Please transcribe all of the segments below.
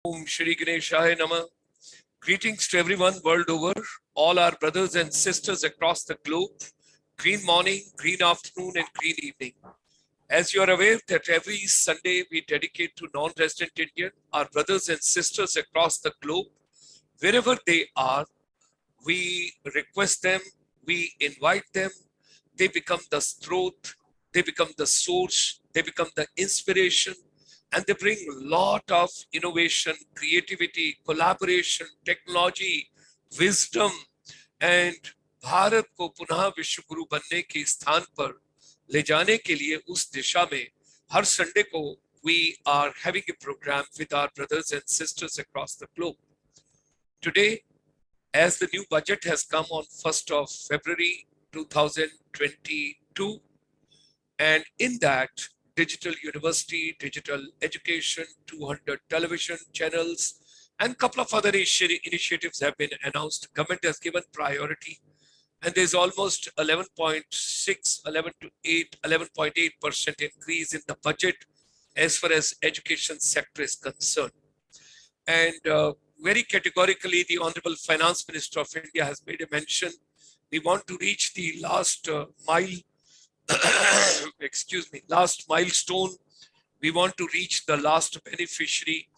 Om Shri Ganeshaya Namah. Greetings to everyone world over, all our brothers and sisters across the globe. Green morning, green afternoon, and green evening. As you are aware that every Sunday we dedicate to non-resident Indian, our brothers and sisters across the globe, wherever they are, we request them, we invite them, they become the strength, they become the source, they become the inspiration, and they bring a lot of innovation, creativity, collaboration, technology, wisdom, and Bharat को पुनः विश्व गुरु बनने के स्थान पर ले जाने के लिए उस दिशा में हर संडे को we are having a program with our brothers and sisters across the globe. Today, as the new budget has come on 1st of February 2022, and in that, digital university, digital education, 200 television channels, and a couple of other initiatives have been announced. Government has given priority, and there's almost 11.8% increase in the budget as far as education sector is concerned. And very categorically, the Honorable Finance Minister of India has made a mention. We want to reach the last last milestone. We want to reach the last beneficiary,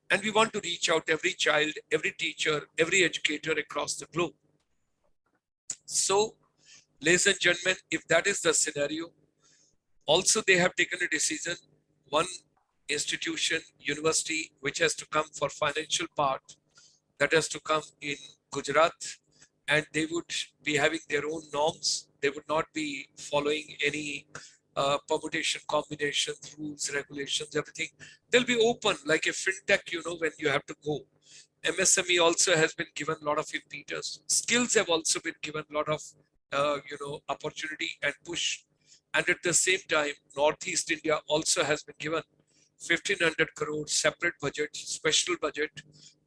and we want to reach out every child, every teacher, every educator across the globe. So, ladies and gentlemen, if that is the scenario, also they have taken a decision. One institution, university, which has to come for financial part, that has to come in Gujarat, and they would be having their own norms. They would not be following any permutation, combination, rules, regulations, everything. They'll be open like a fintech, when you have to go. MSME also has been given a lot of impetus. Skills have also been given a lot of, opportunity and push. And at the same time, Northeast India also has been given 1,500 crore separate budget, special budget,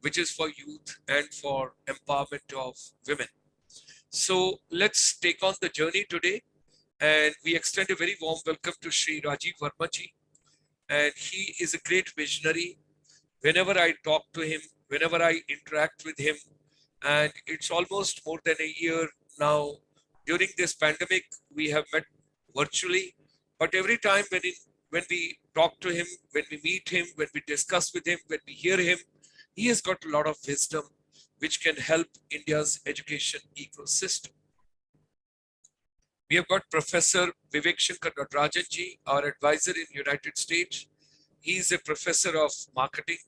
which is for youth and for empowerment of women. So let's take on the journey today, and we extend a very warm welcome to Sri Rajiv Vermaji, and he is a great visionary. Whenever I talk to him, whenever I interact with him, and it's almost more than a year now. During this pandemic, we have met virtually, but every time when we talk to him, when we meet him, when we discuss with him, when we hear him, he has got a lot of wisdom which can help India's education ecosystem. We have got Professor Vivek Shankar Natarajan ji, our advisor in United States. He is a professor of marketing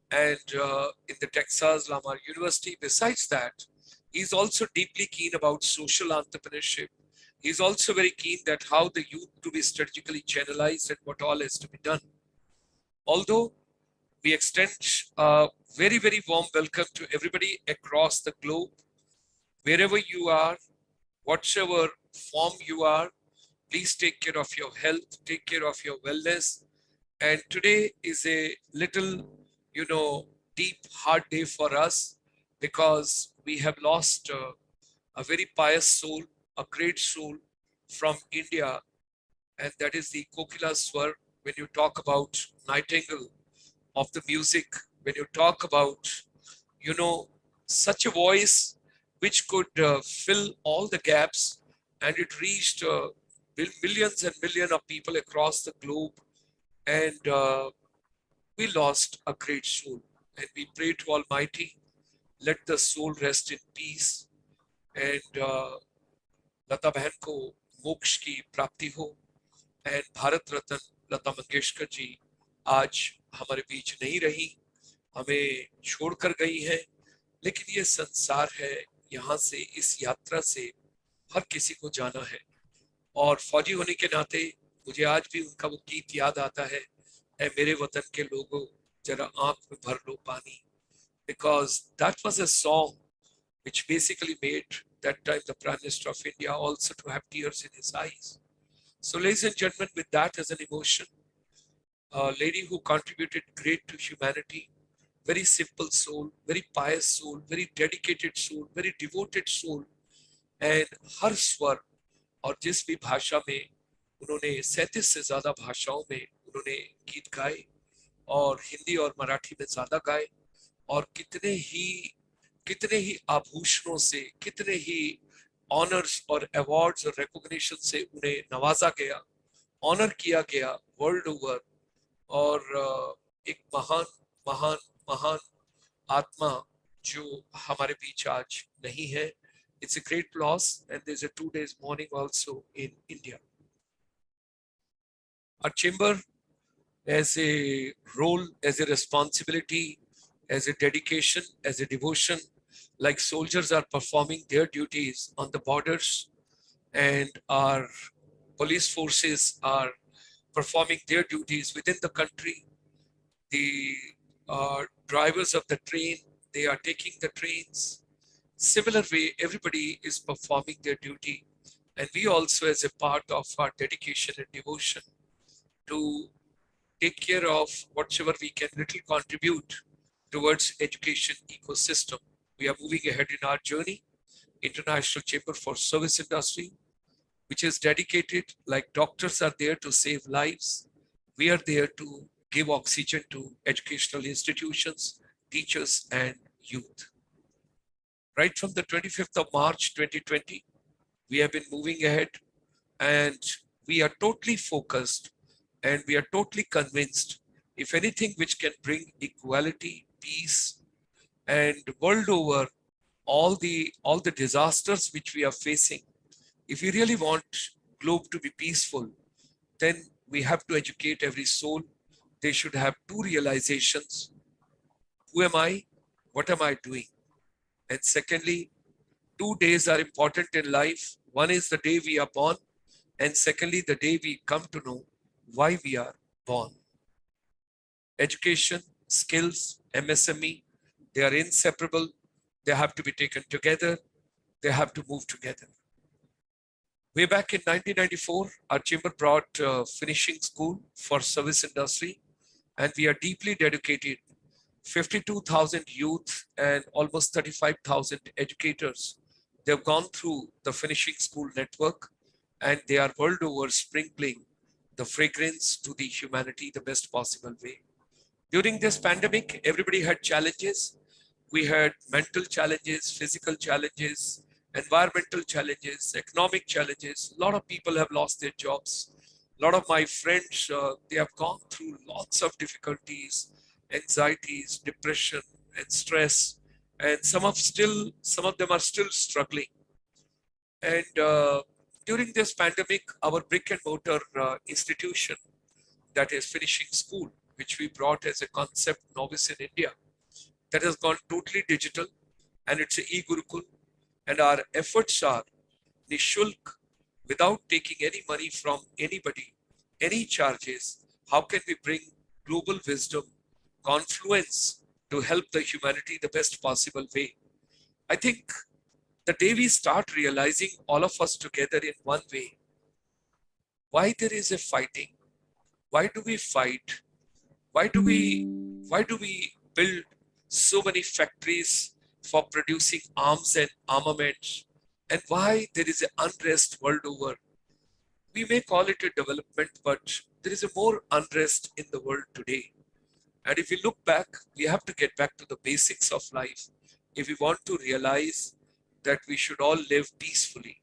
and in the Texas Lamar University. Besides that, he's also deeply keen about social entrepreneurship. He's also very keen that how the youth to be strategically channelized and what all is to be done. Although we extend a very, very warm welcome to everybody across the globe, wherever you are, whatever form you are, please take care of your health, take care of your wellness. And today is a little, deep, hard day for us because we have lost a very pious soul, a great soul from India, and that is the Kokila Swar. When you talk about nightingale of the music, when you talk about, such a voice which could fill all the gaps, and it reached millions and millions of people across the globe, and we lost a great soul. And we pray to Almighty, let the soul rest in peace, and लता बहन को मोक्ष की प्राप्ति हो। And Bharat Ratna Lata Mangeshkar ji आज हमारे बीच नहीं रही, हमें छोड़कर गई हैं, लेकिन ये संसार है, यहाँ से इस यात्रा से हर किसी को जाना है। और फौजी होने के नाते मुझे आज भी उनका वो गीत याद आता है, ऐ मेरे वतन के लोगों जरा आंख में भर लो पानी, because that was a song which basically made that time the Prime Minister of India also to have tears in his eyes. So ladies and gentlemen, with that as an emotion, a lady who contributed great to humanity, very simple soul, very pious soul, very dedicated soul, very devoted soul, and हर स्वर और जिस भी भाषा में उन्होंने 37 से ज्यादा भाषाओं में उन्होंने गीत गाए, और हिंदी और मराठी में ज्यादा गाए, और कितने ही आभूषणों से, कितने ही ऑनर्स और अवार्ड्स और रिकॉग्निशन से उन्हें नवाजा गया, ऑनर किया गया वर्ल्ड ओवर। और एक महान महान महान आत्मा जो हमारे बीच आज नहीं है। It's a great loss, and there's a 2 days mourning also in India. Our chamber, as a role, as a responsibility, as a dedication, as a devotion, like soldiers are performing their duties on the borders, and our police forces are performing their duties within the country. The drivers of the train, they are taking the trains. Similar way, everybody is performing their duty. And we also, as a part of our dedication and devotion to take care of whatever we can little contribute towards education ecosystem. We are moving ahead in our journey. International Chamber for Service Industry, which is dedicated, like doctors are there to save lives, we are there to give oxygen to educational institutions, teachers, and youth. Right from the 25th of March 2020, we have been moving ahead, and we are totally focused, and we are totally convinced, if anything which can bring equality, peace, and world over all the disasters which we are facing, if we really want globe to be peaceful, then we have to educate every soul. They should have two realizations: who am I, what am I doing? And secondly, 2 days are important in life. One is the day we are born, and secondly, the day we come to know why we are born. Education, skills, MSME, they are inseparable. They have to be taken together. They have to move together. Way back in 1994, our chamber brought finishing school for service industry, and we are deeply dedicated. 52,000 youth and almost 35,000 educators. They've gone through the finishing school network, and they are world over sprinkling the fragrance to the humanity the best possible way. During this pandemic, everybody had challenges. We had mental challenges, physical challenges, environmental challenges, economic challenges. A lot of people have lost their jobs. A lot of my friends, they have gone through lots of difficulties, anxieties, depression, and stress. And some of them are still struggling. And during this pandemic, our brick and mortar institution, that is finishing school, which we brought as a concept novice in India, that has gone totally digital, and it's a e-Gurukul. And our efforts are nishulk, without taking any money from anybody, any charges. How can we bring global wisdom, confluence to help the humanity the best possible way? I think the day we start realizing, all of us together in one way, why there is a fighting, why do we fight, why do we build so many factories for producing arms and armaments, and why there is an unrest world over? We may call it a development, but there is a more unrest in the world today. And if we look back, we have to get back to the basics of life if we want to realize that we should all live peacefully.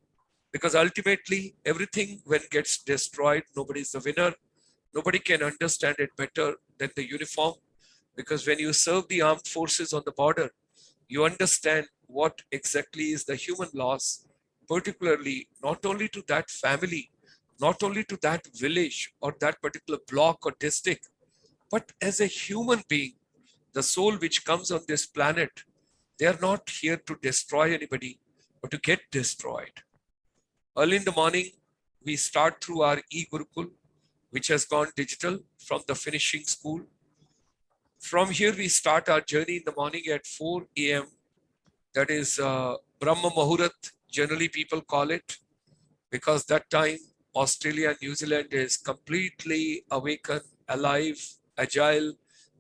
Because ultimately, everything when gets destroyed, nobody is the winner. Nobody can understand it better than the uniform. Because when you serve the armed forces on the border, you understand what exactly is the human loss, particularly not only to that family, not only to that village or that particular block or district, but as a human being, the soul which comes on this planet, they are not here to destroy anybody, but to get destroyed. Early in the morning, we start through our e-Gurukul, which has gone digital from the finishing school. From here, we start our journey in the morning at 4 a.m. That is Brahma Muhurat, generally people call it, because that time Australia and New Zealand is completely awakened, alive, agile,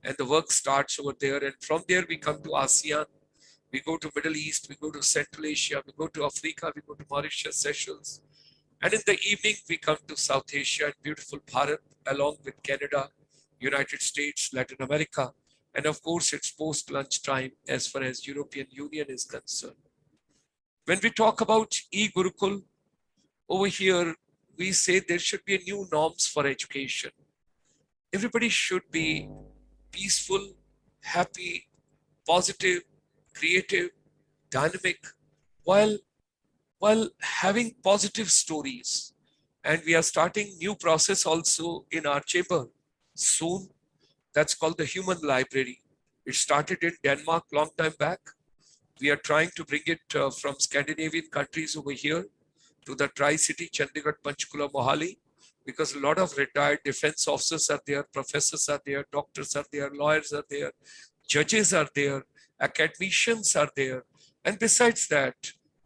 and the work starts over there. And from there, we come to ASEAN, we go to Middle East, we go to Central Asia, we go to Africa, we go to Mauritius, Seychelles. And in the evening, we come to South Asia and beautiful Bharat, along with Canada, United States, Latin America, and of course it's post-lunch time as far as European Union is concerned. When we talk about e-Gurukul, over here, we say there should be a new norms for education. Everybody should be peaceful, happy, positive, creative, dynamic, while having positive stories. And we are starting new process also in our chamber soon. That's called the Human Library. It started in Denmark long time back. We are trying to bring it from Scandinavian countries over here to the Tri-City, Chandigarh, Panchkula, Mohali, because a lot of retired defense officers are there, professors are there, doctors are there, lawyers are there, judges are there, academicians are there. And besides that,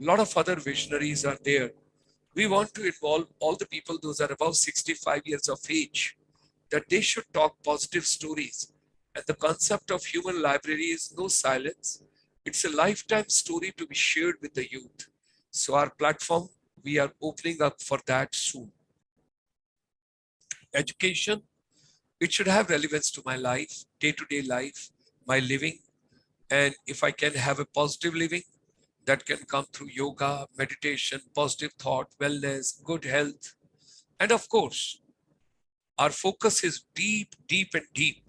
a lot of other visionaries are there. We want to involve all the people, those are above 65 years of age, that they should talk positive stories. And the concept of human library is no silence. It's a lifetime story to be shared with the youth. So our platform, we are opening up for that soon. Education, it should have relevance to my life, day-to-day life, my living. And if I can have a positive living, that can come through yoga, meditation, positive thought, wellness, good health. And of course, our focus is deep, deep and deep.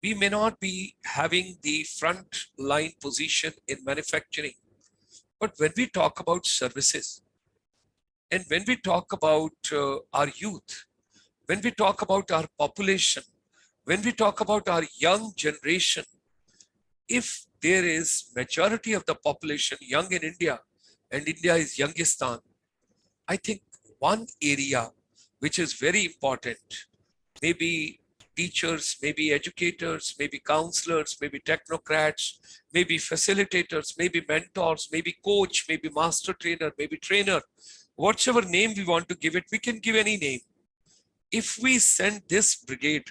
We may not be having the front line position in manufacturing, but when we talk about services, and when we talk about our youth, when we talk about our population, when we talk about our young generation, if there is majority of the population young in India, and India is Youngistan, I think one area which is very important, maybe teachers, maybe educators, maybe counselors, maybe technocrats, maybe facilitators, maybe mentors, maybe coach, maybe master trainer, maybe trainer, whatever name we want to give it, we can give any name. If we send this brigade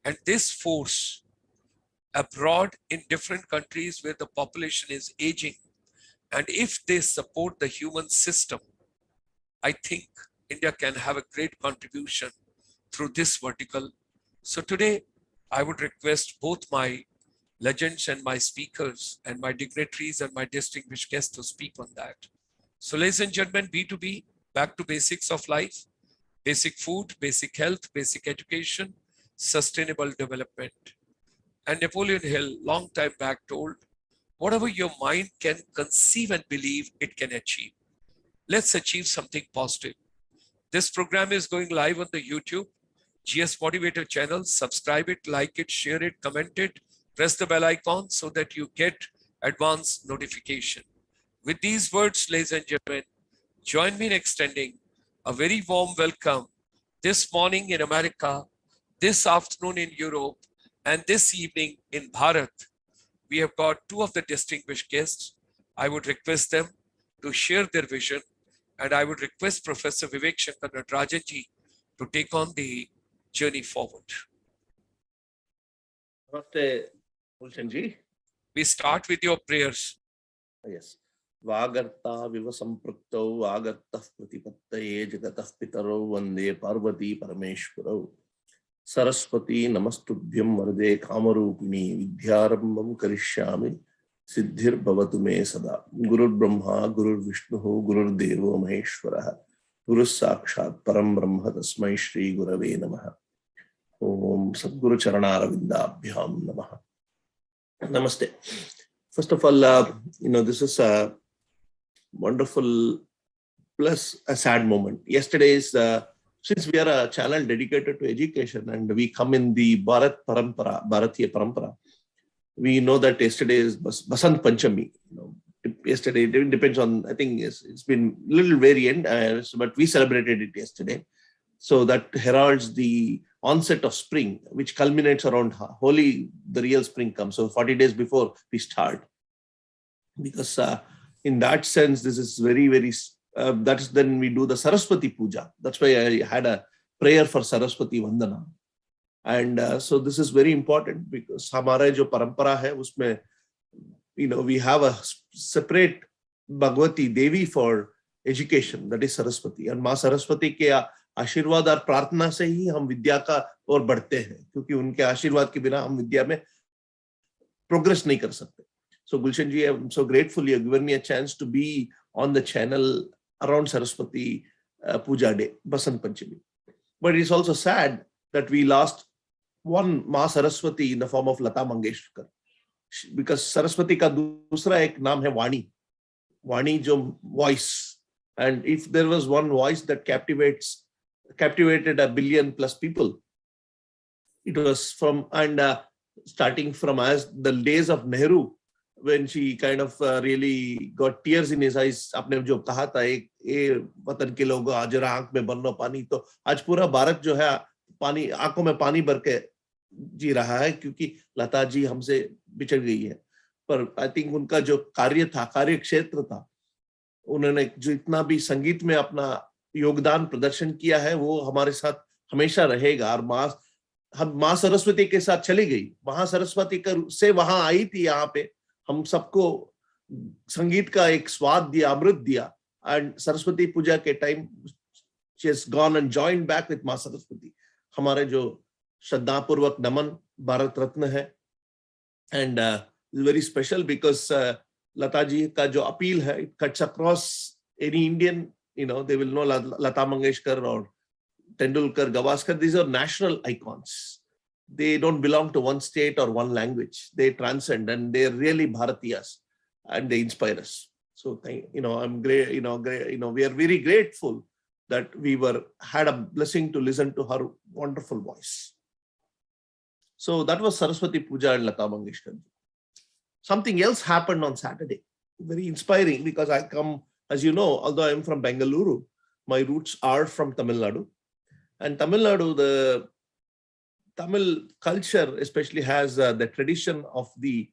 and this force abroad in different countries where the population is aging, and if they support the human system, I think India can have a great contribution through this vertical. So today, I would request both my legends and my speakers and my dignitaries and my distinguished guests to speak on that. So ladies and gentlemen, B2B, back to basics of life, basic food, basic health, basic education, sustainable development. And Napoleon Hill, long time back, told, whatever your mind can conceive and believe, it can achieve. Let's achieve something positive. This program is going live on the YouTube, gsmotivator channel. Subscribe it, like it, share it, comment it, press the bell icon so that you get advance notification. With these words, ladies and gentlemen, join me in extending a very warm welcome this morning in America, this afternoon in Europe, and this evening in Bharat. We have got two of the distinguished guests. I would request them to share their vision, and I would request Professor Vivek Shankar Natarajan ji to take on the journey forward. Namaste, Gulshan ji. We start with your prayers. Yes. Vagarta viva sampraktau agartah pratipattaye jagatah pitaro vande parvati parameshwarau. Saraswati namastubhyam varde kamarupini vidyarambam karishyami siddhir bhavatu me sada. Gurur Brahma, Gurur Vishnu, Gurur Devo Maheshwaraha. Guru Sakshat Param Brahma Tasmai Shri Gurave Namaha. Om Sadguru Charanarvindabhyam Namaha. Namaste. First of all, this is a wonderful plus a sad moment. Yesterday's, since we are a channel dedicated to education and we come in the Bharatiya Parampara, we know that yesterday is Basant Panchami. Yesterday, it depends on, I think it's been a little variant, but we celebrated it yesterday. So that heralds the onset of spring, which culminates around Holi, the real spring comes. So 40 days before we start. Because in that sense, this is very, very, that's then we do the Saraswati Puja. That's why I had a prayer for Saraswati Vandana. And so this is very important because hamara jo parampara hai, usme, we have a separate Bhagavati Devi for education, that is Saraswati. And Ma Saraswati ke आशीर्वाद और प्रार्थना से ही हम विद्या का ओर बढ़ते हैं, क्योंकि उनके आशीर्वाद के बिना हम विद्या में प्रोग्रेस नहीं कर सकते. So Gulshan ji, I'm so grateful you have given me a chance to be on the channel around Saraswati Puja Day, Basant Panchami. But it's also sad that we lost one Ma Saraswati in the form of Lata Mangeshkar, because Saraswati का दूसरा एक नाम है वाणी. वाणी जो voice, and if there was one voice that captivated 1 billion plus people, it was from, and starting from as the days of Nehru, when she kind of really got tears in his eyes. आपने जो कहा था एक वतन के लोगों आज आंख में बरनो पानी, तो आज पूरा भारत जो है पानी, आंखों में पानी भर के जी रहा है, क्योंकि लता जी हमसे बिछड़ गई है. पर आई थिंक उनका जो कार्य था, कार्य क्षेत्र था, उन्होंने जो इतना भी संगीत में अपना योगदान प्रदर्शन किया है, वो हमारे साथ हमेशा रहेगा. और माँ सरस्वती के साथ चली गई, महा सरस्वती से वहां आई थी, यहाँ पे हम सबको संगीत का एक स्वाद दिया, अमृत दिया. एंड सरस्वती पूजा के time she has gone and joined back with माँ सरस्वती. हमारे जो श्रद्धापूर्वक नमन, भारत रत्न है. And very special because Lata ji का जो अपील है, it cuts across any Indian, they will know Lata Mangeshkar or Tendulkar, Gavaskar. These are national icons. They don't belong to one state or one language. They transcend, and they're really Bharatiyas, and they inspire us. So, I'm great. We are very grateful that we had a blessing to listen to her wonderful voice. So that was Saraswati Puja and Lata Mangeshkar. Something else happened on Saturday, very inspiring, because I come, as you know, although I'm from Bengaluru, my roots are from Tamil Nadu. And Tamil Nadu, the Tamil culture especially has the tradition of there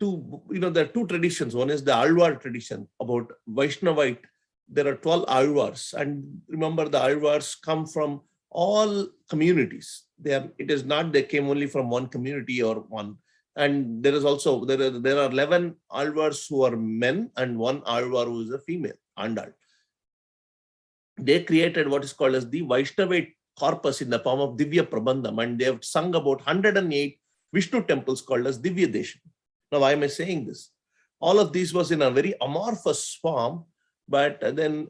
are two traditions. One is the Alvar tradition about Vaishnavite. There are 12 Alvars. And remember, the Alvars come from all communities. It is not they came only from one community or one. And there is also, there are 11 Alvars who are men and one Alvar who is a female, Andal. They created what is called as the Vaishnavite corpus in the form of Divya Prabandham, and they have sung about 108 Vishnu temples called as Divya Desham. Now, why am I saying this? All of these was in a very amorphous form, but then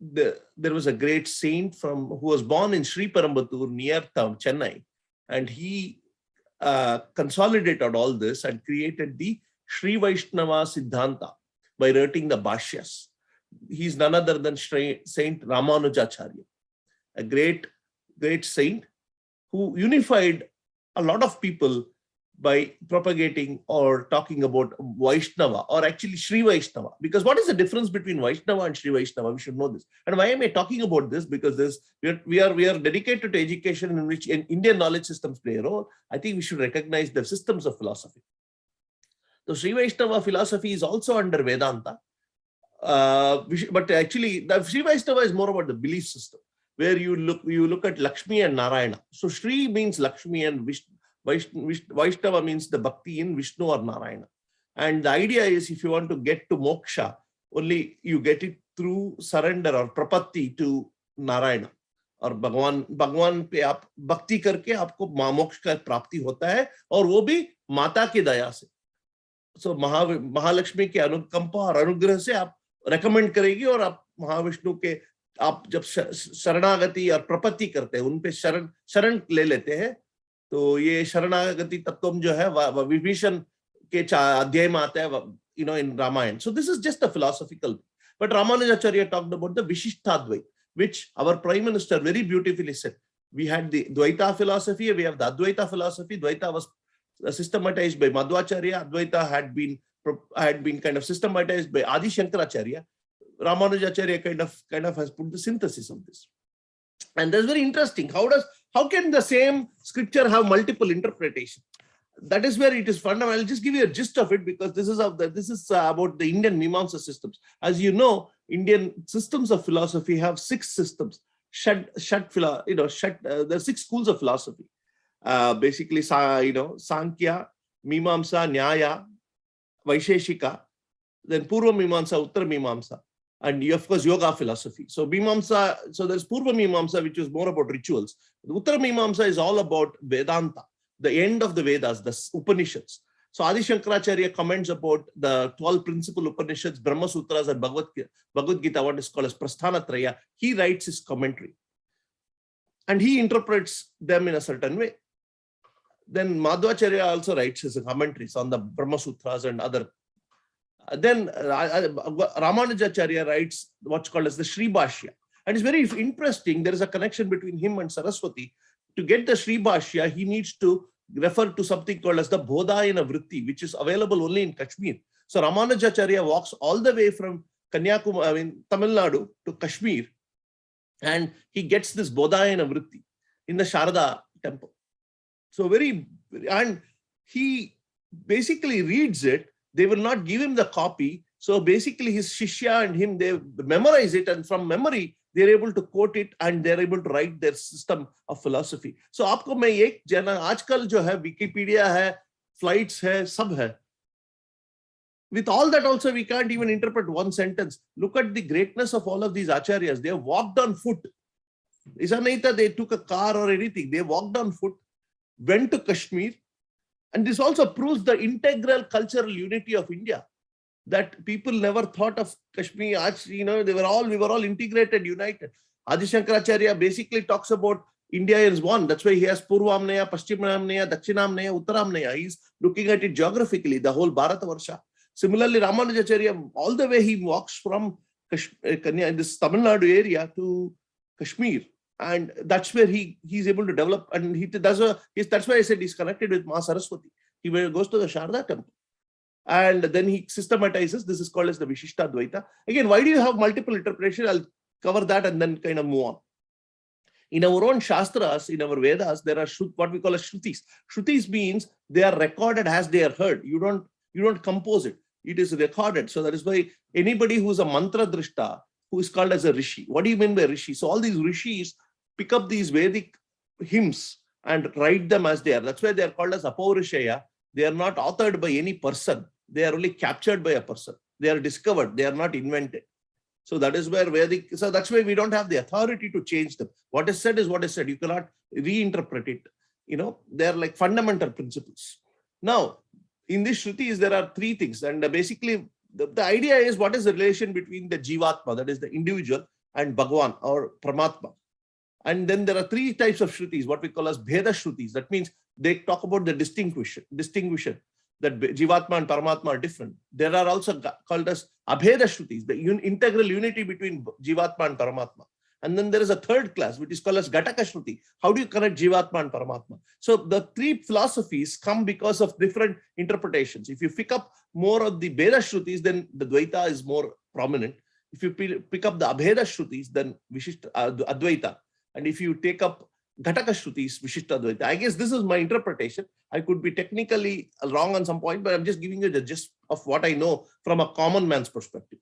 there was a great saint who was born in Sri Parambattur near Chennai, and he consolidated all this and created the Sri Vaishnava Siddhanta by writing the Bhashyas. He's none other than Saint Ramanujacharya, a great saint who unified a lot of people by propagating or talking about Vaishnava, or actually Sri Vaishnava. Because what is the difference between Vaishnava and Sri Vaishnava? We should know this. And why am I talking about this? Because we are dedicated to education in which Indian knowledge systems play a role. I think we should recognize the systems of philosophy. The Sri Vaishnava philosophy is also under Vedanta. But actually, the Sri Vaishnava is more about the belief system, where you look at Lakshmi and Narayana. So Sri means Lakshmi, and Vaishnava means the bhakti in Vishnu or Narayana. And the idea is, if you want to get to moksha, only you get it through surrender or prapatti to Narayana. और भगवान पे आप भक्ति करके आपको मोक्ष का प्राप्ति होता है, और वो भी माता की दया से. सो महालक्ष्मी के अनुकंपा और अनुग्रह से आप रेकमेंड करेगी, और आप महाविष्णु के आप जब शरणागति और प्रपत्ति करते हैं, उन पे शरण ले लेते हैं, तो ये शरणागति तत्व जो है विभीषण के अध्याय में आता है, in Ramayana. So this is just a philosophical. But Ramanujacharya talked about the Vishishtadvait, which our Prime Minister very beautifully said. We had the Dvaita philosophy, we have the Advaita philosophy. Dvaita was systematized by Madhvacharya. Advaita had been kind of systematized by Adi Shankaracharya. Ramanujacharya kind of has put the synthesis of this. And that's very interesting. How can the same scripture have multiple interpretations? That is where it is fundamental. I'll just give you a gist of it, because this is about the Indian Mimamsa systems. As you know, Indian systems of philosophy have 6 systems. There are 6 schools of philosophy. Basically, Sankhya, Mimamsa, Nyaya, Vaisheshika, then Purva Mimamsa, Uttara Mimamsa. And of course, yoga philosophy. So Mimamsa, so there's Purva Mimamsa, which is more about rituals. The Uttara Mimamsa is all about Vedanta, the end of the Vedas, the Upanishads. So Adi Shankaracharya comments about the 12 principal Upanishads, Brahma Sutras, and Bhagavad Gita, what is called as Prasthanatraya. He writes his commentary. And he interprets them in a certain way. Then Madhvacharya also writes his commentaries on the Brahma Sutras and other. Then Ramanujacharya writes what's called as the Sri Bhashya. And it's very interesting. There is a connection between him and Saraswati. To get the Sri Bhashya, he needs to refer to something called as the Bodhayana Vritti, which is available only in Kashmir. So Ramanujacharya walks all the way from Kanyakumari, Tamil Nadu to Kashmir, and he gets this Bodhayana Vritti in the Sharada temple. So and he basically reads it. They will not give him the copy. So basically his Shishya and him, they memorize it, and from memory, they're able to quote it and they're able to write their system of philosophy. So आपको मैं एक जना आजकल जो है Wikipedia है, flights है, सब है. With all that also, we can't even interpret one sentence. Look at the greatness of all of these acharyas. They have walked on foot. Isa nahi tha they took a car or anything. They walked on foot, went to Kashmir. And this also proves the integral cultural unity of India. That people never thought of Kashmir. We were all integrated, united. Adi Shankaracharya basically talks about India is one. That's why he has Purvamnaya, Paschimamnaya, Dakshinamnaya, Uttaramnaya. He's looking at it geographically, the whole Bharatavarsha. Similarly, Ramanujacharya, all the way he walks from this Tamil Nadu area to Kashmir. And that's where he's able to develop. And that's why I said he's connected with Ma Saraswati. He goes to the Sharda temple. And then he systematizes. This is called as the Vishishta Dvaita. Again, why do you have multiple interpretation? I'll cover that and then kind of move on. In our own Shastras, in our Vedas, there are what we call as Shrutis. Shrutis means they are recorded as they are heard. You don't compose it. It is recorded. So that is why anybody who's a mantra drishta, who is called as a rishi. What do you mean by rishi? So all these rishis pick up these Vedic hymns and write them as they are. That's why they are called as Apaurishaya. They are not authored by any person. They are only captured by a person. They are discovered. They are not invented. So that is where Vedic, so that's why we don't have the authority to change them. What is said is what is said. You cannot reinterpret it. They are like fundamental principles. Now, in these Shrutis, there are three things. And basically, the idea is what is the relation between the Jivatma, that is the individual, and Bhagwan or Paramatma. And then there are three types of Shrutis, what we call as Bheda Shrutis. That means they talk about the distinguishing that Jivatma and Paramatma are different. There are also called as Abheda Shrutis, the integral unity between Jivatma and Paramatma. And then there is a third class, which is called as Ghataka Shruti. How do you connect Jivatma and Paramatma? So the three philosophies come because of different interpretations. If you pick up more of the Bheda Shrutis, then the Dvaita is more prominent. If you pick up the Abheda Shrutis, then Vishishta Advaita. And if you take up Ghataka Shrutis, Vishishta Advaita. I guess this is my interpretation. I could be technically wrong on some point, but I'm just giving you the gist of what I know from a common man's perspective.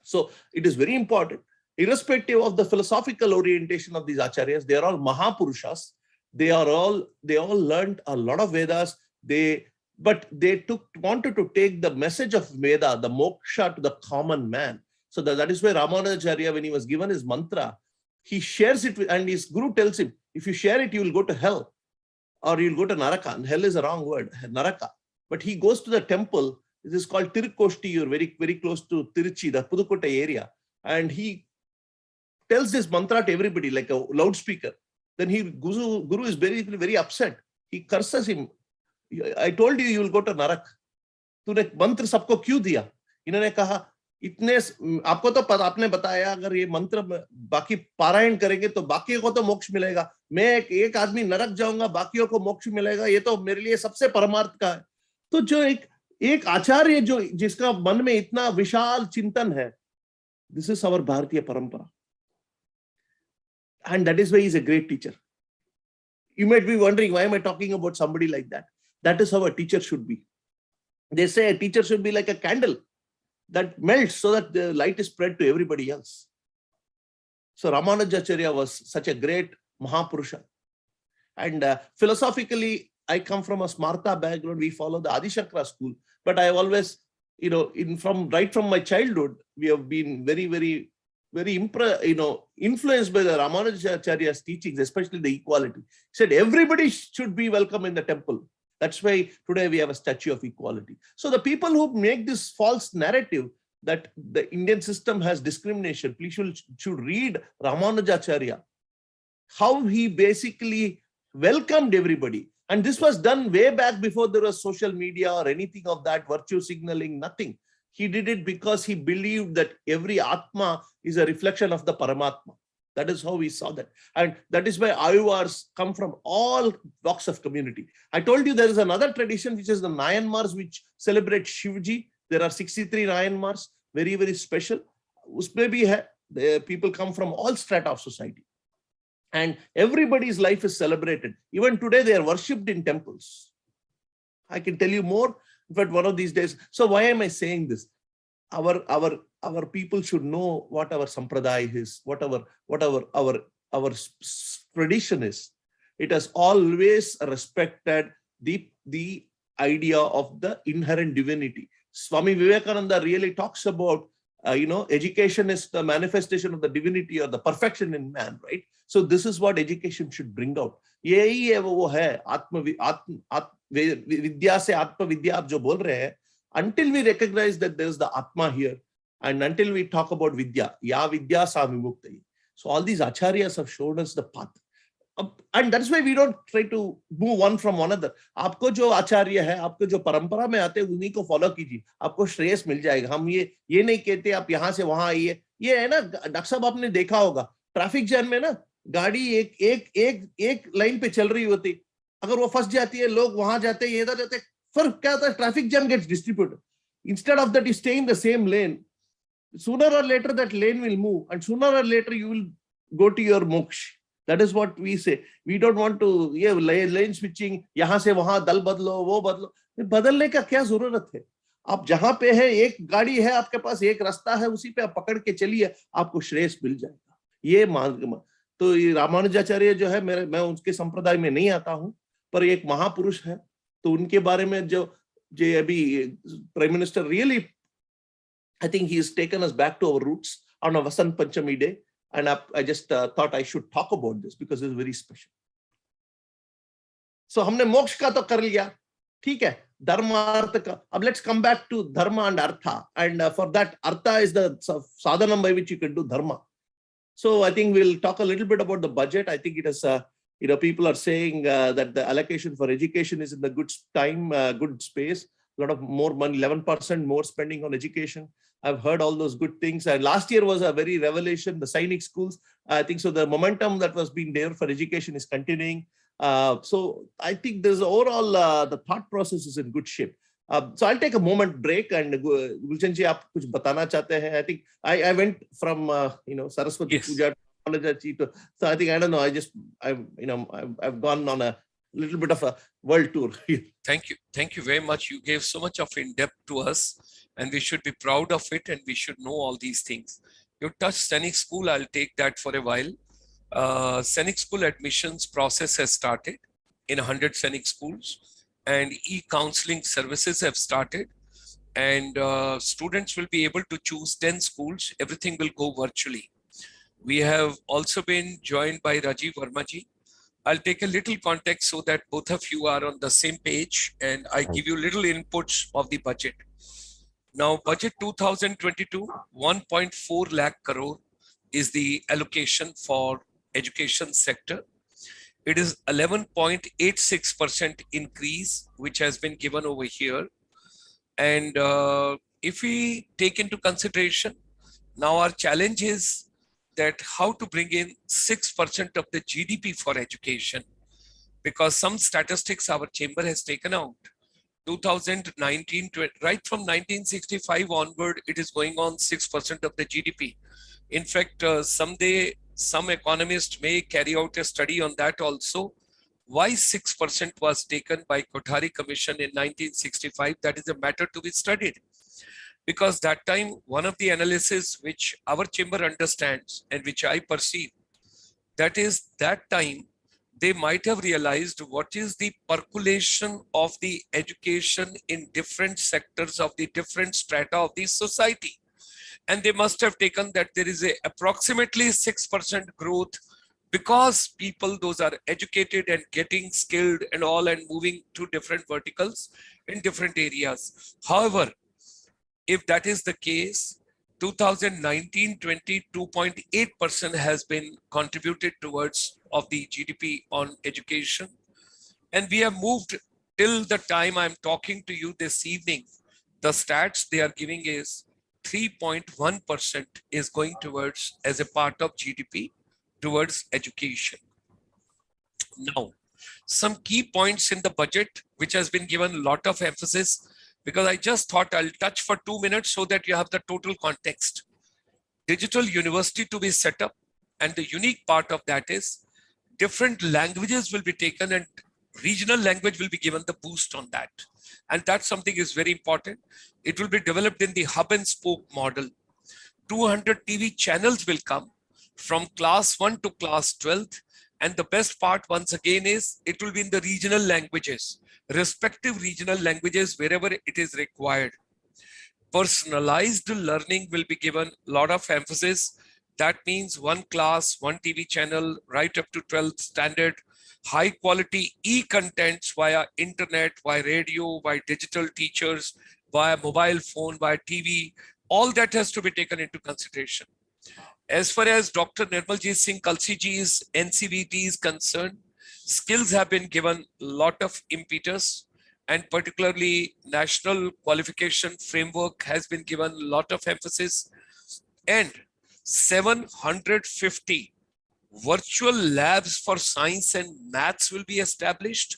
So it is very important. Irrespective of the philosophical orientation of these acharyas, they are all Mahapurushas. They all learned a lot of Vedas. But they wanted to take the message of Veda, the moksha, to the common man. So that is why Ramanujacharya, when he was given his mantra, he shares it with, and his guru tells him, if you share it, you will go to hell or you'll go to Naraka. And hell is a wrong word, Naraka. But he goes to the temple. This is called Tirukosti, or very, very close to Tiruchi, the Pudukkottai area. And he tells this mantra to everybody like a loudspeaker. Then Guru is very, very upset. He curses him. I told you will go to Narak. तूने मंत्र सबको क्यों दिया? इन्होंने कहा इतने आपको तो आपने बताया अगर ये मंत्र बाकी पारायण करेंगे तो बाकियों को तो मोक्ष मिलेगा. मैं एक आदमी नरक जाऊंगा, बाकियों को मोक्ष मिलेगा. ये तो मेरे लिए सबसे परमार्थ का है. तो जो एक आचार्य जो जिसका मन में इतना विशाल चिंतन है, this is our भारतीय परंपरा. And that is why he's a great teacher. You might be wondering, why am I talking about somebody like that? That is how a teacher should be. They say a teacher should be like a candle that melts so that the light is spread to everybody else. So Ramanujacharya was such a great Mahapurusha. And philosophically, I come from a Smarta background. We follow the Adi Shankara school. But I always right from my childhood, we have been very influenced by the Ramanujacharya's teachings, especially the equality. He said everybody should be welcome in the temple. That's why today we have a statue of equality. So the people who make this false narrative that the Indian system has discrimination, please should read Ramanujacharya, how he basically welcomed everybody. And this was done way back before there was social media or anything of that, virtue signaling, nothing. He did it because he believed that every Atma is a reflection of the Paramatma. That is how we saw that. And that is why Ayuvars come from all walks of community. I told you there is another tradition, which is the Nayanmars, which celebrate Shivji. There are 63 Nayanmars, very special. Usme bhi hai, the people come from all strata of society. And everybody's life is celebrated. Even today, they are worshipped in temples. I can tell you more, but one of these days. So why am I saying this? Our people should know what our sampradaya is, what our tradition is. It has always respected the idea of the inherent divinity. Swami Vivekananda really talks about education is the manifestation of the divinity or the perfection in man, right? So this is what education should bring out. यही है वो है विद्या से आत्म विद्या आप जो बोल रहे हैं. Until we recognize that there is the Atma here, and until we talk about Vidya, Ya Vidya Sa Vimukti. So all these acharyas have shown us the path. And that's why we don't try to move one from another. आपको जो आचार्य है, आपको जो परंपरा में आते हैं, उन्हीं को फॉलो कीजिए, आपको श्रेयस मिल जाएगा. हम ये नहीं कहते आप यहाँ से वहां आइए. ये है ना, डॉक्टर साहब आपने देखा होगा ट्रैफिक जैम में ना, गाड़ी एक लाइन पे चल रही होती, अगर वो फंस जाती है, लोग वहां जाते हैं, ये इधर जाते हैं, फिर क्या होता है, traffic jam gets distributed. Instead of that, you stay in the same lane. Sooner or later, that lane will move, and sooner or later, you will go to your moksha. That is what we say. We don't want to lane switching. यहाँ से वहाँ दल बदलो, वो बदलो. बदलने का क्या जरूरत है? आप जहाँ पे है, एक गाड़ी है आपके पास, एक रास्ता है, उसी पे आप पकड़ के चलिए, आपको श्रेयस मिल जाएगा. ये मार्ग. तो रामानुजाचार्य जो है, मैं उनके संप्रदाय में नहीं आता हूँ, पर एक महापुरुष है. तो उनके बारे में जो अभी prime minister really, I think he has taken us back to our roots on a Vasant Panchami day. And I just thought I should talk about this because it's very special. So हमने मोक्ष का तो कर लिया, ठीक है, धर्म अर्थ का. अब let's come back to dharma and artha. And for that, artha is the sadhanam by which you can do dharma. So I think we'll talk a little bit about the budget. I think it is, people are saying that the allocation for education is in the good time, good space. A lot of more money, 11% more spending on education. I've heard all those good things. And last year was a very revelation, the Sainik schools. I think so the momentum that was being there for education is continuing. So I think there's overall, the thought process is in good shape. So I'll take a moment break, and Gulshan ji, aap kuch batana chahte hain? I think I went from, Saraswati Puja to, so I think, I don't know, I've gone on a little bit of a world tour. Thank you. Thank you very much. You gave so much of in-depth to us, and we should be proud of it, and we should know all these things. You touched Sainik School. I'll take that for a while. Sainik School admissions process has started in 100 Sainik schools, and e-counseling services have started, and students will be able to choose 10 schools. Everything will go virtually. We have also been joined by Rajiv Verma ji. I'll take a little context so that both of you are on the same page, and I give you little inputs of the budget. Now, budget 2022, 1.4 lakh crore is the allocation for education sector. It is 11.86% increase, which has been given over here. And if we take into consideration, now our challenge is that how to bring in 6% of the GDP for education, because some statistics our chamber has taken out. 2019, right from 1965 onward, it is going on 6% of the GDP. In fact, someday some economist may carry out a study on that also. Why 6% was taken by Kothari Commission in 1965? That is a matter to be studied. Because that time, one of the analysis which our chamber understands and which I perceive, that is that time they might have realized what is the percolation of the education in different sectors of the different strata of the society. And they must have taken that there is a approximately 6% growth because people, those are educated and getting skilled and all and moving to different verticals in different areas. However, if that is the case, 2019-20, 2.8% has been contributed towards of the GDP on education. And we have moved till the time I'm talking to you this evening. The stats they are giving is 3.1% is going towards as a part of GDP towards education. Now, some key points in the budget, which has been given a lot of emphasis, because I just thought I'll touch for 2 minutes so that you have the total context. Digital university to be set up, and the unique part of that is different languages will be taken and regional language will be given the boost on that. And that's something is very important. It will be developed in the hub and spoke model. 200 TV channels will come from class 1 to class 12th. And the best part once again is it will be in the regional languages, respective regional languages wherever it is required. Personalized learning will be given a lot of emphasis. That means one class, one TV channel, right up to 12th standard, high quality e-contents via internet, via radio, via digital teachers, via mobile phone, via TV. All that has to be taken into consideration. As far as Dr. Nirmaljeet Singh Kalsiji's NCVT is concerned, skills have been given a lot of impetus, and particularly national qualification framework has been given a lot of emphasis, and 750 virtual labs for science and maths will be established,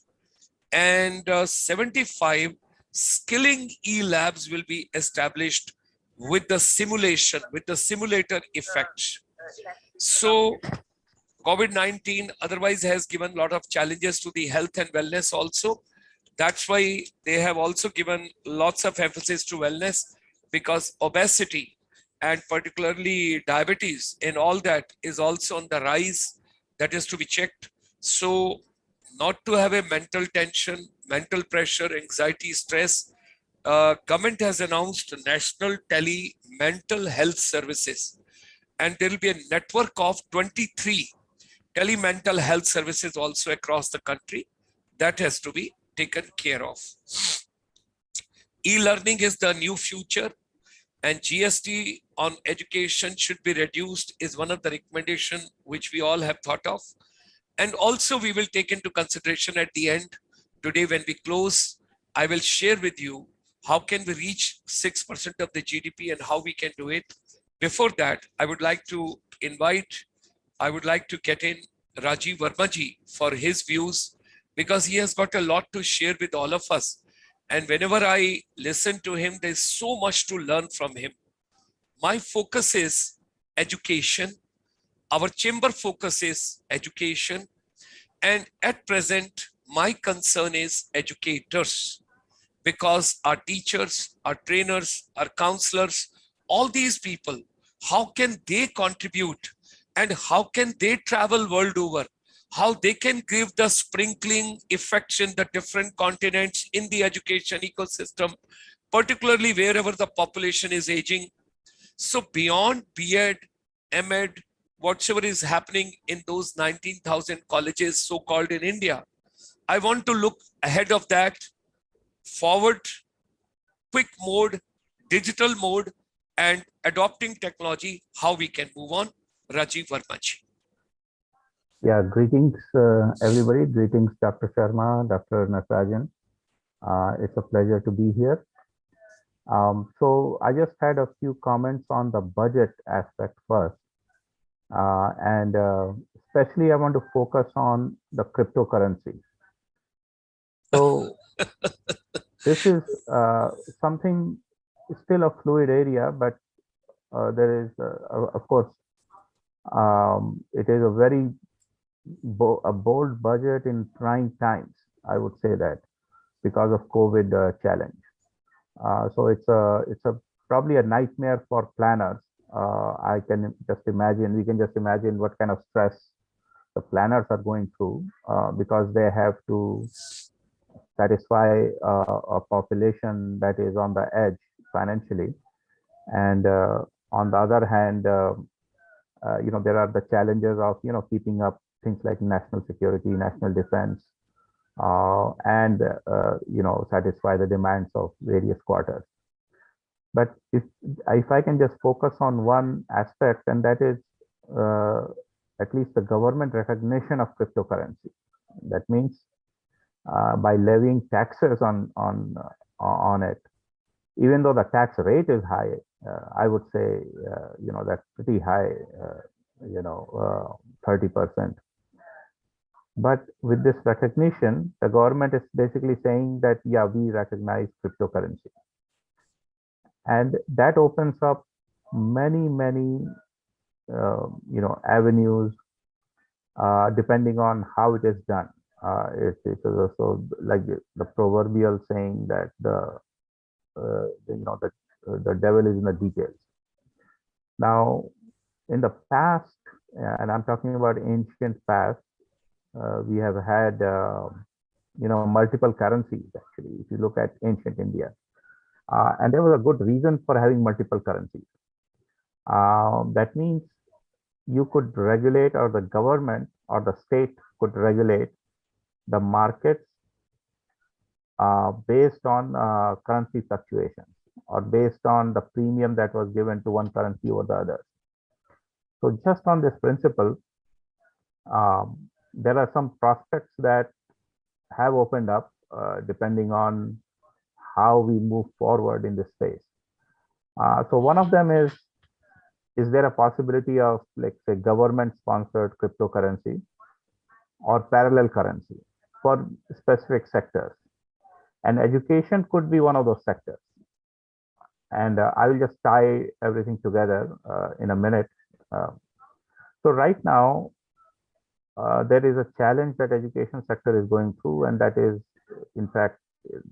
and 75 skilling e-labs will be established with the simulation, with the simulator effect. So COVID-19 otherwise has given a lot of challenges to the health and wellness also. That's why they have also given lots of emphasis to wellness, because obesity and particularly diabetes and all that is also on the rise. That is to be checked. So not to have a mental tension, mental pressure, anxiety, stress, government has announced national tele mental health services, and there will be a network of 23 tele-mental health services also across the country. That has to be taken care of. E-learning is the new future, and GST on education should be reduced is one of the recommendations which we all have thought of. And also we will take into consideration at the end, today when we close, I will share with you how can we reach 6% of the GDP and how we can do it. Before that, I would like to get in Rajiv Vermaji for his views, because he has got a lot to share with all of us. And whenever I listen to him, there's so much to learn from him. My focus is education. Our chamber focus is education. And at present, my concern is educators, because our teachers, our trainers, our counselors, all these people, how can they contribute and how can they travel world over? How they can give the sprinkling effects in the different continents in the education ecosystem, particularly wherever the population is aging. So beyond B.Ed, M.Ed, whatever is happening in those 19,000 colleges so-called in India, I want to look ahead of that, forward, quick mode, digital mode, and adopting technology, how we can move on. Rajiv Vermaji. Yeah, greetings everybody. Greetings, Dr. Sharma, Dr. Natarajan. It's a pleasure to be here. So I just had a few comments on the budget aspect first. And especially I want to focus on the cryptocurrency. So this is something still a fluid area, but there is, of course, it is a very bold budget in trying times, I would say that, because of COVID challenge. So it's probably a nightmare for planners. I can just imagine, we can just imagine what kind of stress the the planners are going through, because they have to satisfy a population that is on the edge financially. And on the other hand, there are the challenges of, keeping up things like national security, national defense, and satisfy the demands of various quarters. But if I can just focus on one aspect, and that is at least the government recognition of cryptocurrency. That means by levying taxes on it, even though the tax rate is high, I would say that's pretty high, 30%. But with this recognition, the government is basically saying that, yeah, we recognize cryptocurrency. And that opens up many avenues, depending on how it is done. It's also like the proverbial saying that the devil is in the details. Now, in the past, and I'm talking about ancient past, we have had multiple currencies. Actually, if you look at ancient India, and there was a good reason for having multiple currencies. That means you could regulate, or the government or the state could regulate the markets based on currency fluctuations, or based on the premium that was given to one currency over the other. So just on this principle, there are some prospects that have opened up depending on how we move forward in this space. So one of them is there a possibility of, like, say, government-sponsored cryptocurrency or parallel currency for specific sectors? And education could be one of those sectors. And I will just tie everything together in a minute. So right now, there is a challenge that education sector is going through, and that is, in fact,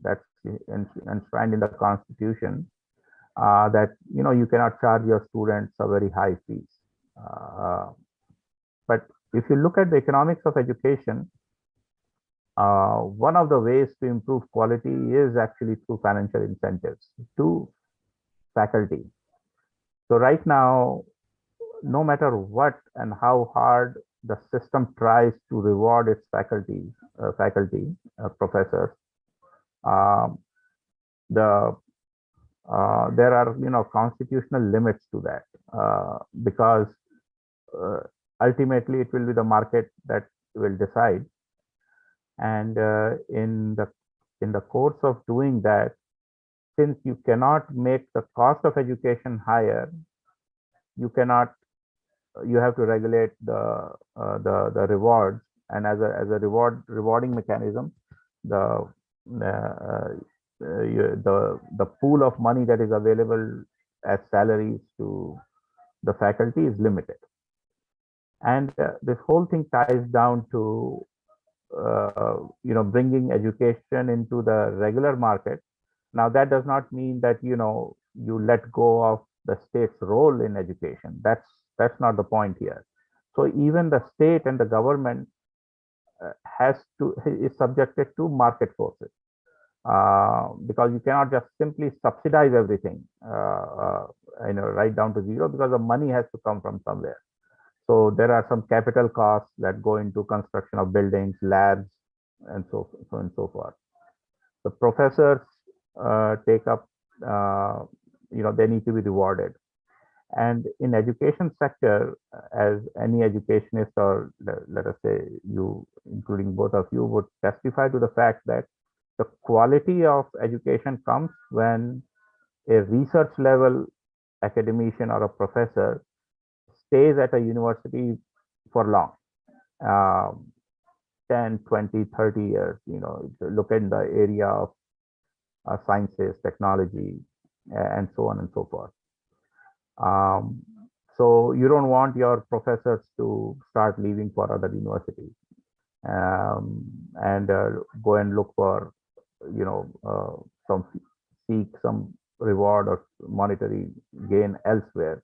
that's enshrined in the Constitution, that you cannot charge your students a very high fees. But if you look at the economics of education, one of the ways to improve quality is actually through financial incentives to faculty. So right now, no matter what and how hard the system tries to reward its professors, there are constitutional limits to that, because ultimately it will be the market that will decide. And in the course of doing that, since you cannot make the cost of education higher, you have to regulate the rewards, and as a rewarding mechanism, the pool of money that is available as salaries to the faculty is limited. And this whole thing ties down to bringing education into the regular market. Now, that does not mean that you let go of the state's role in education. That's not the point here. So even the state and the government is subjected to market forces, because you cannot just simply subsidize everything, right down to zero, because the money has to come from somewhere. So there are some capital costs that go into construction of buildings, labs, and so on and so forth. The professors take up, they need to be rewarded. And in education sector, as any educationist, or let us say you, including both of you, would testify to the fact that the quality of education comes when a research level academician or a professor stays at a university for long, 10, 20, 30 years, look at the area of sciences, technology, and so on and so forth. So you don't want your professors to start leaving for other universities, and go and look for, seek some reward or monetary gain elsewhere.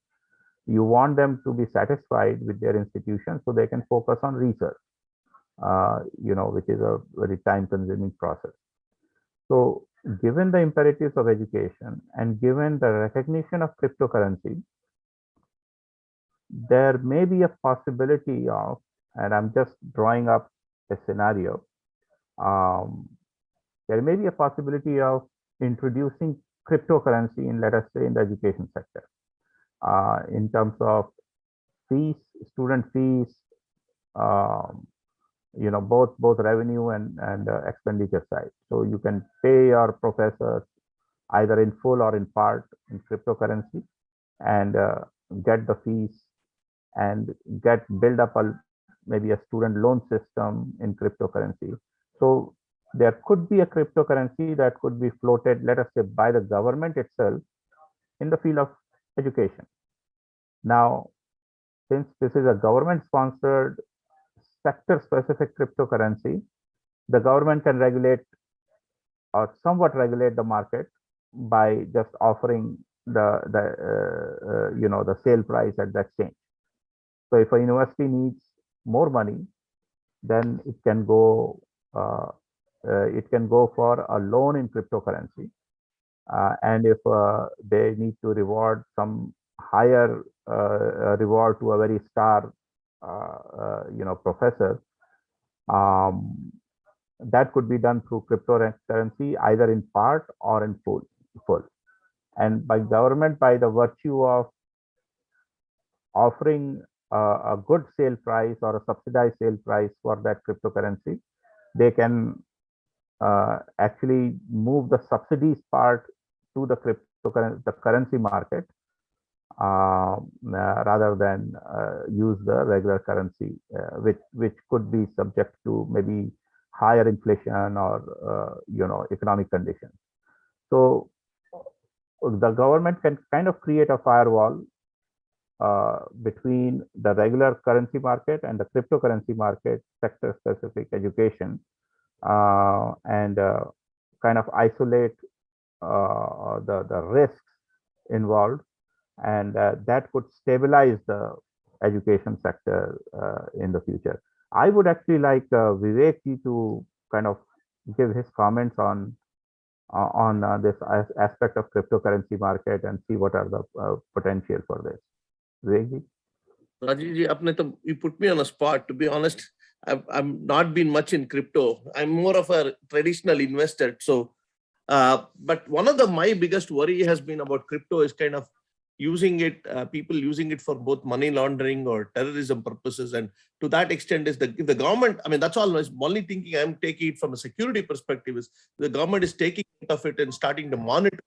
You want them to be satisfied with their institution so they can focus on research, which is a very time-consuming process. So given the imperatives of education and given the recognition of cryptocurrency, there may be a possibility of, and I'm just drawing up a scenario, there may be a possibility of introducing cryptocurrency in, let us say, in the education sector, in terms of fees, student fees, both revenue and expenditure side. So you can pay your professors either in full or in part in cryptocurrency, and get the fees and build up maybe a student loan system in cryptocurrency. So there could be a cryptocurrency that could be floated, let us say, by the government itself in the field of education. Now, since this is a government-sponsored sector-specific cryptocurrency, the government can regulate or somewhat regulate the market by just offering the sale price at the exchange. So if a university needs more money, then it can go for a loan in cryptocurrency, and if they need to reward some higher reward to a very star professor, that could be done through cryptocurrency, either in part or in full. And by government, by the virtue of offering a good sale price or a subsidized sale price for that cryptocurrency, they can actually move the subsidies part to the currency market, rather than use the regular currency, which could be subject to maybe higher inflation or economic conditions. So the government can kind of create a firewall between the regular currency market and the cryptocurrency market, sector specific education, and kind of isolate the risks involved, and that could stabilize the education sector in the future. I would actually like Vivek to kind of give his comments on this aspect of cryptocurrency market and see what are the potential for this. Vivek? Rajiv ji, you put me on a spot. To be honest, I've not been much in crypto. I'm more of a traditional investor. So, but one of my biggest worry has been about crypto is kind of using it, people using it for both money laundering or terrorism purposes. And to that extent is if the government, I mean, that's all. Only thinking I'm taking it from a security perspective is the government is taking it of it and starting to monitor.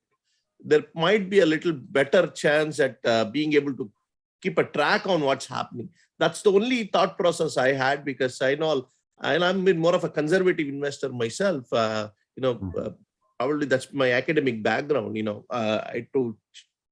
There might be a little better chance at being able to keep a track on what's happening. That's the only thought process I had, because I know, and I'm been more of a conservative investor myself. Probably that's my academic background. I to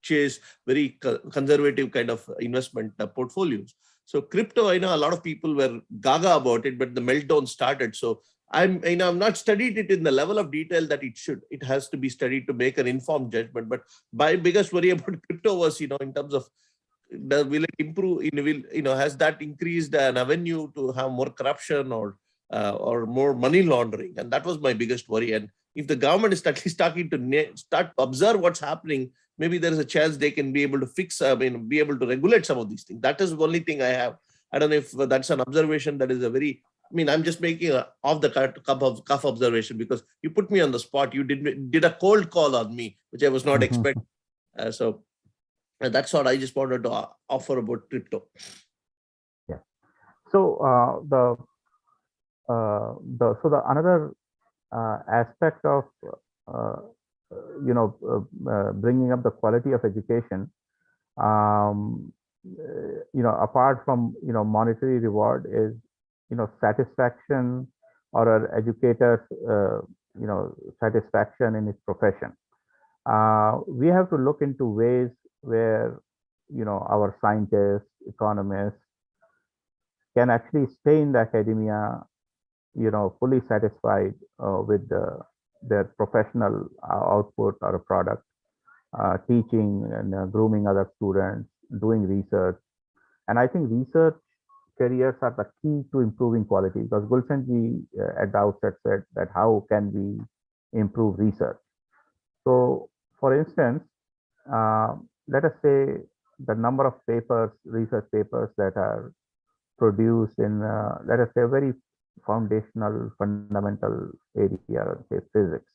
chase very conservative kind of investment portfolios. So crypto, I know a lot of people were gaga about it, but the meltdown started. So I'm not studied it in the level of detail that it should. It has to be studied to make an informed judgment. But my biggest worry about crypto was, in terms of will it improve? Has that increased an avenue to have more corruption or more money laundering? And that was my biggest worry. And if the government is at least starting to start to observe what's happening, maybe there is a chance they can be able to fix, be able to regulate some of these things. That is the only thing I have. I don't know if that's an observation that is a very, I'm just making a off the cuff observation, because you put me on the spot. You did a cold call on me, which I was not expecting. So that's what I just wanted to offer about crypto. Yeah. So the another aspect of bringing up the quality of education, apart from monetary reward, is satisfaction, or an educator's satisfaction in his profession. We have to look into ways where our scientists, economists can actually stay in the academia fully satisfied with their professional output or a product, teaching and grooming other students, doing research. And I think research careers are the key to improving quality, because Gulshan ji at the outset said that how can we improve research? So, for instance, let us say the number of papers, research papers that are produced in, let us say, a very foundational, fundamental area, say physics.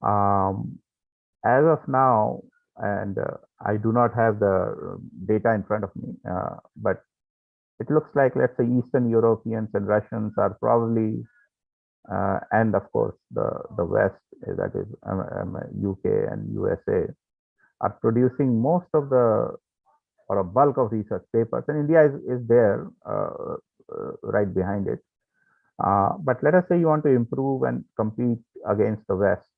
As of now, and I do not have the data in front of me, but it looks like, let's say, Eastern Europeans and Russians are probably, and of course the West, that is UK and USA, are producing most of the, or a bulk of research papers, and India is there right behind it. But let us say you want to improve and compete against the West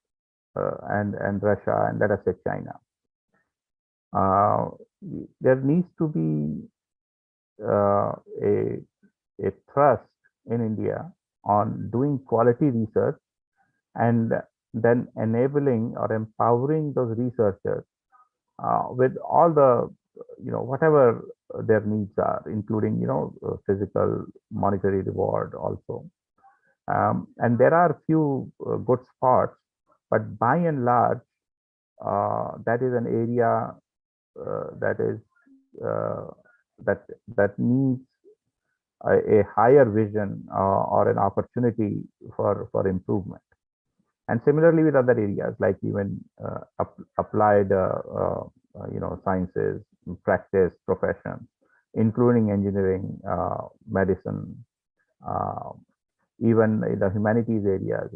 and Russia, and let us say China. There needs to be a thrust in India on doing quality research, and then enabling or empowering those researchers with all the, whatever their needs are, including, physical, monetary reward also. And there are few good spots, but by and large, that is an area that is that needs a higher vision or an opportunity for improvement. And similarly with other areas, like even applied sciences, practice, profession, including engineering, medicine, even in the humanities areas,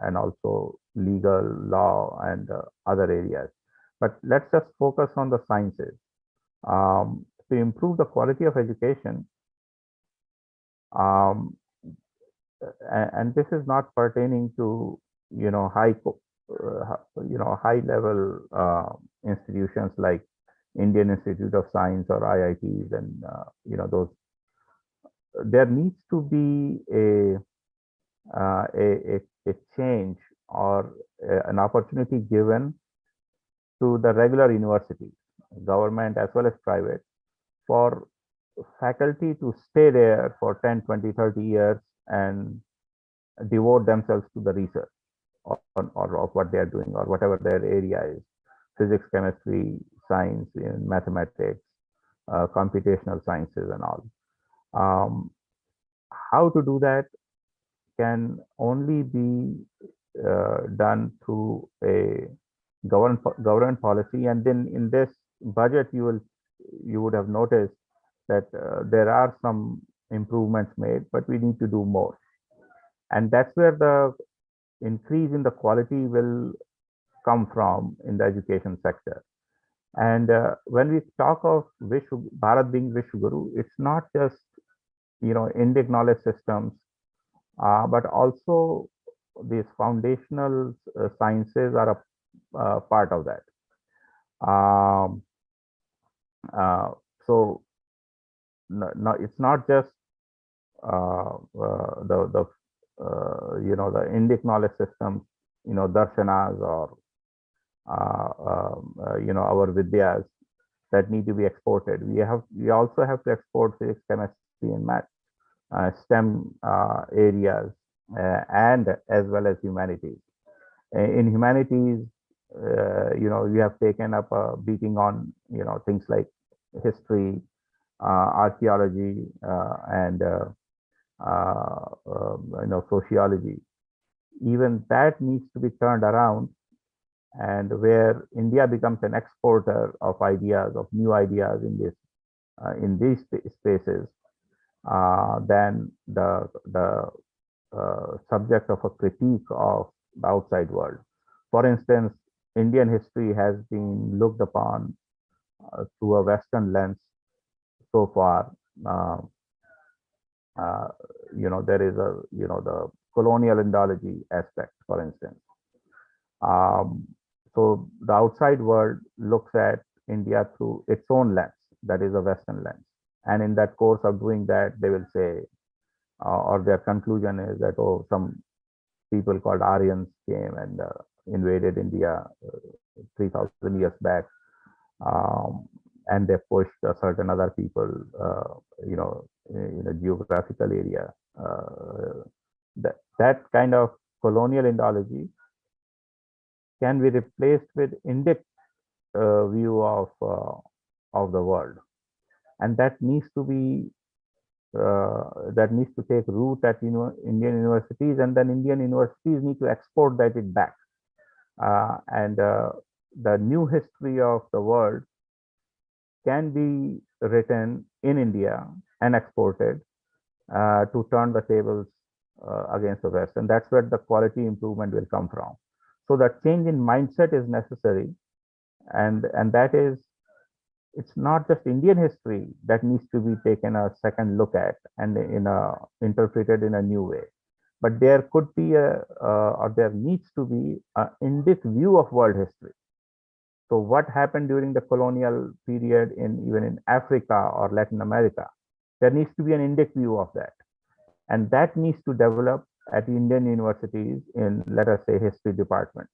and also legal, law, and other areas. But let's just focus on the sciences. To improve the quality of education, and this is not pertaining to high level institutions like Indian Institute of Science or IITs, and those. There needs to be a change or an opportunity given to the regular universities, government as well as private, for faculty to stay there for 10, 20, 30 years and devote themselves to the research or of what they are doing, or whatever their area is: physics, chemistry, science, mathematics, computational sciences, and all. How to do that can only be done through a government policy. And then in this budget, you would have noticed that there are some improvements made, but we need to do more. And that's where the increase in the quality will come from in the education sector. And when we talk of Bharat being Vishwaguru, it's not just Indic knowledge systems, but also these foundational sciences are a part of that. So no, it's not just the Indic knowledge systems, darshanas, or our vidyas that need to be exported. We also have to export physics, chemistry, and math, STEM areas, and as well as humanities. In humanities, we have taken up a beating on things like history, archaeology, and sociology. Even that needs to be turned around, and where India becomes an exporter of ideas, of new ideas in these spaces, then the subject of a critique of the outside world. For instance, Indian history has been looked upon through a Western lens so far. There is the colonial Indology aspect, for instance. So the outside world looks at India through its own lens, that is a Western lens. And in that course of doing that, they will say, or their conclusion is that, oh, some people called Aryans came and invaded India 3,000 years back. and they pushed certain other people, in a geographical area. That kind of colonial ideology can be replaced with Indic view of the world, and that needs to be that needs to take root at Indian universities, and then Indian universities need to export that it back. And the new history of the world can be written in India and exported to turn the tables against the West. And that's where the quality improvement will come from. So that change in mindset is necessary. And that is, it's not just Indian history that needs to be taken a second look at and interpreted in a new way. But there could be or there needs to be an Indic view of world history. So what happened during the colonial period even in Africa or Latin America, there needs to be an Indic view of that. And that needs to develop at Indian universities in, let us say, history departments.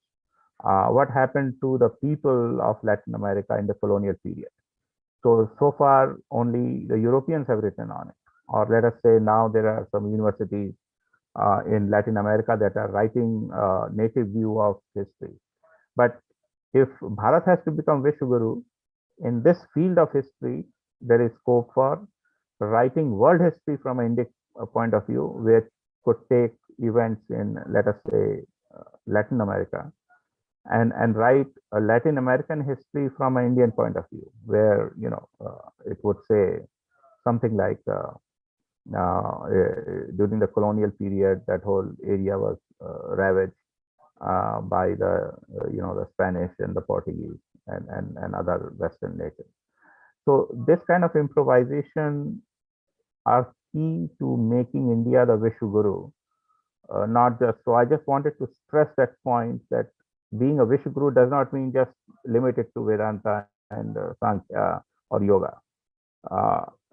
What happened to the people of Latin America in the colonial period? So far, only the Europeans have written on it. Or let us say now there are some universities in Latin America that are writing native view of history. But if Bharat has to become Vishwaguru, in this field of history, there is scope for writing world history from an Indic point of view, which could take events in, let us say, Latin America, and write a Latin American history from an Indian point of view, where it would say something like during the colonial period, that whole area was ravaged by the Spanish and the Portuguese and other Western nations. So this kind of improvisation are key to making India the Vishwaguru. Not just so. I just wanted to stress that point, that being a Vishwaguru does not mean just limited to Vedanta and Sankhya or yoga.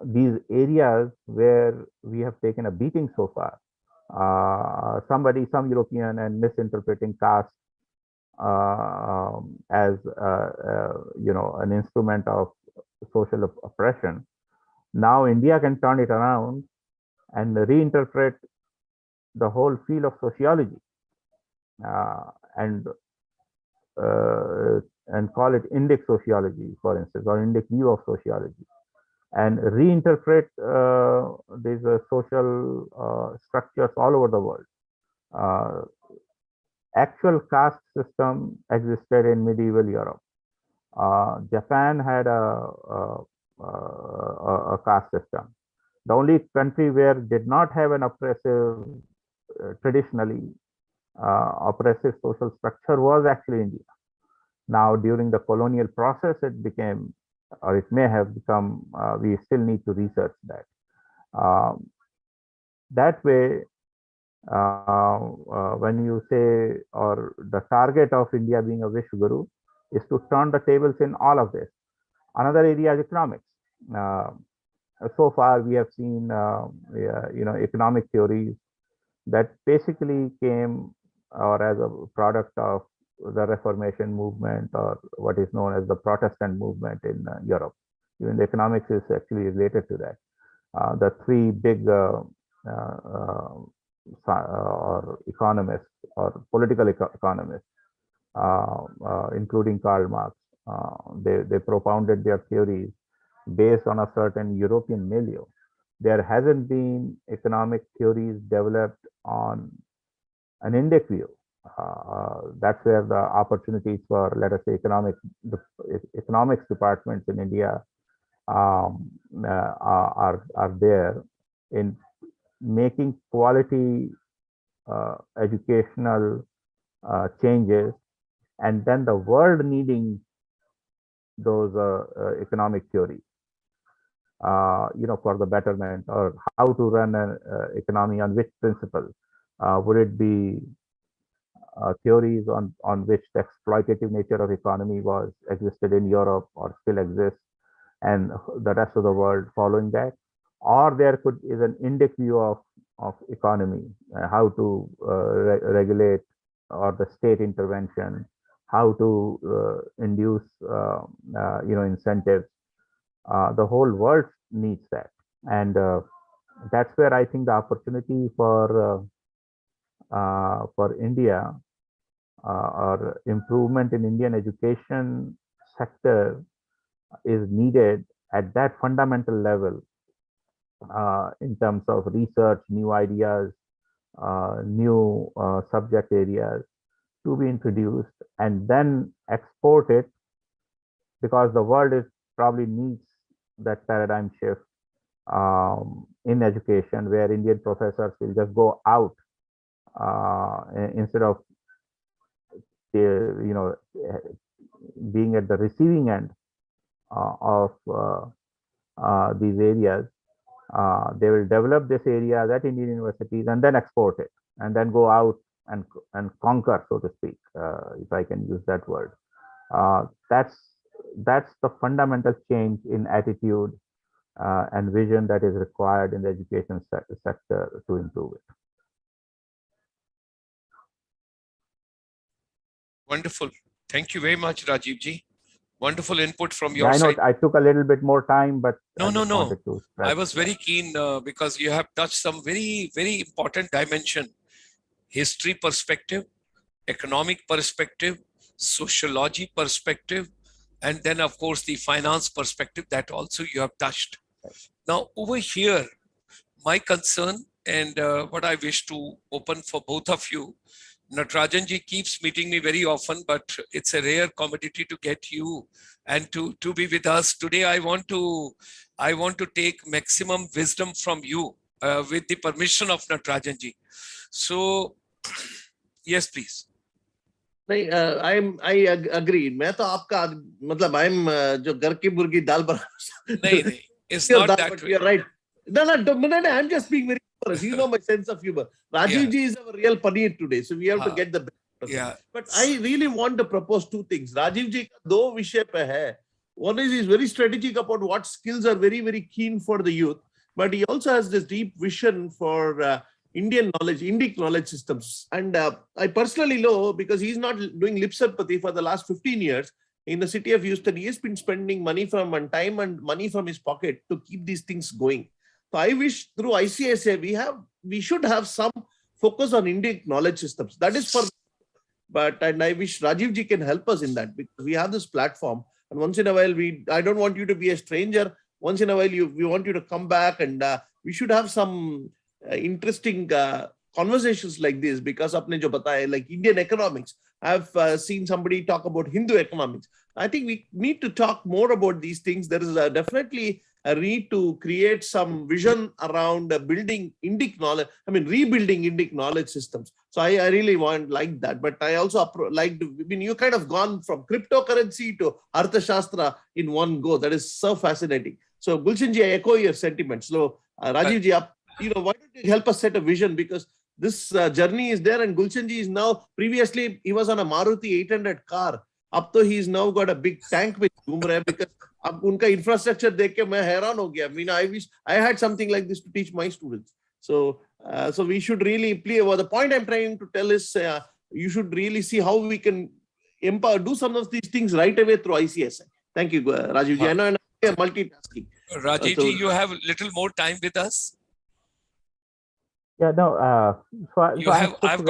These areas where we have taken a beating so far, some European and misinterpreting caste as an instrument of social oppression. Now India can turn it around and reinterpret the whole field of sociology and call it Indic sociology, for instance, or Indic view of sociology, and reinterpret these social structures all over the world. Actual caste system existed in medieval Europe. Japan had a caste system. The only country where did not have an oppressive, traditionally oppressive social structure was actually India. Now, during the colonial process, it became, or it may have become, we still need to research that. That way, when you say, or the target of India being a Vishwaguru is to turn the tables in all of this. Another area is economics. So far, we have seen, economic theories that basically came or as a product of the Reformation movement, or what is known as the Protestant movement in Europe. Even the economics is actually related to that. The three big or economists or political economists, including Karl Marx, they propounded their theories based on a certain European milieu. There hasn't been economic theories developed on an Indic view. That's where the opportunities for, let us say, economics departments in India are there in making quality educational changes, and then the world needing those economic theories, for the betterment, or how to run an economy on which principle. Would it be theories on which the exploitative nature of economy was existed in Europe or still exists, and the rest of the world following that? Or there is an Indic view of economy, how to regulate, or the state intervention, how to induce incentives The whole world needs that. And that's where I think the opportunity for India or improvement in Indian education sector is needed at that fundamental level in terms of research, new ideas, new subject areas to be introduced and then export it, because the world is probably needs that paradigm shift in education, where Indian professors will just go out instead of being at the receiving end of these areas. They will develop this area at Indian universities and then export it and then go out and conquer, so to speak, if I can use that word. That's the fundamental change in attitude and vision that is required in the education sector to improve it. Wonderful. Thank you very much, Rajiv ji. Wonderful input from Yeah, your I know side. I took a little bit more time, but No. I was yeah. very keen because you have touched some very, very important dimension: history perspective, economic perspective, sociology perspective, and then of course the finance perspective that also you have touched. Now over here, my concern and what I wish to open for both of you. Natarajan ji keeps meeting me very often, but it's a rare commodity to get you and to be with us today. I want to take maximum wisdom from you with the permission of Natarajan ji. So yes, please. नहीं, I agree. मैं तो आपका मतलब I'm जो घर की मुर्गी दाल बना. नहीं, it's not that way. You're right. No, I'm just being very honest. You know my sense of humor. Rajiv ji is our real paneer today, so we have to get the best. Yeah. But I really want to propose two things. Rajiv ji का दो विषय पे है. One is he's very strategic about what skills are very, very keen for the youth, but he also has this deep vision for Indian knowledge, Indic knowledge systems. And I personally know, because he's not doing lip sympathy for the last 15 years in the city of Houston, he has been spending money from and time and money from his pocket to keep these things going. So I wish through ICSI, we should have some focus on Indic knowledge systems. That is for, and I wish Rajiv ji can help us in that, because we have this platform. And once in a while, I don't want you to be a stranger. Once in a while, we want you to come back, and we should have some interesting conversations like this, because apne jo bataya, like Indian economics, I've seen somebody talk about Hindu economics. I think we need to talk more about these things. There is definitely a need to create some vision around building Indic knowledge, rebuilding Indic knowledge systems. So I really like that. But I also you kind of gone from cryptocurrency to Arthashastra in one go. That is so fascinating. So Gulshan ji, I echo your sentiments. So Rajiv ji, why don't you help us set a vision, because this journey is there, and Gulshan ji is now, previously he was on a Maruti 800 car. Up to he's now got a big tank with Humra, because अब उनका infrastructure देख के मैं हैरान हो गया. I wish I had something like this to teach my students. So we should really play. Well, the point I'm trying to tell is you should really see how we can do some of these things right away through ICSI. Thank you, Rajiv ji. I know I'm multitasking. Rajiv ji, you have a little more time with us. Yeah, no. I've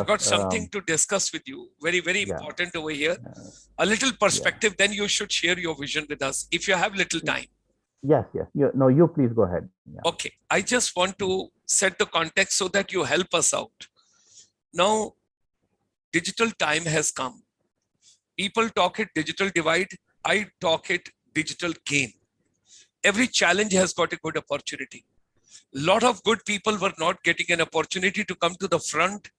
got something to discuss with you. Very, very important over here. A little perspective. Then you should share your vision with us if you have little time. Yes. You please go ahead. Yeah. Okay, I just want to set the context so that you help us out. Now, digital time has come. People talk it digital divide. I talk it digital gain. Every challenge has got a good opportunity. A lot of good people were not getting an opportunity to come to the front,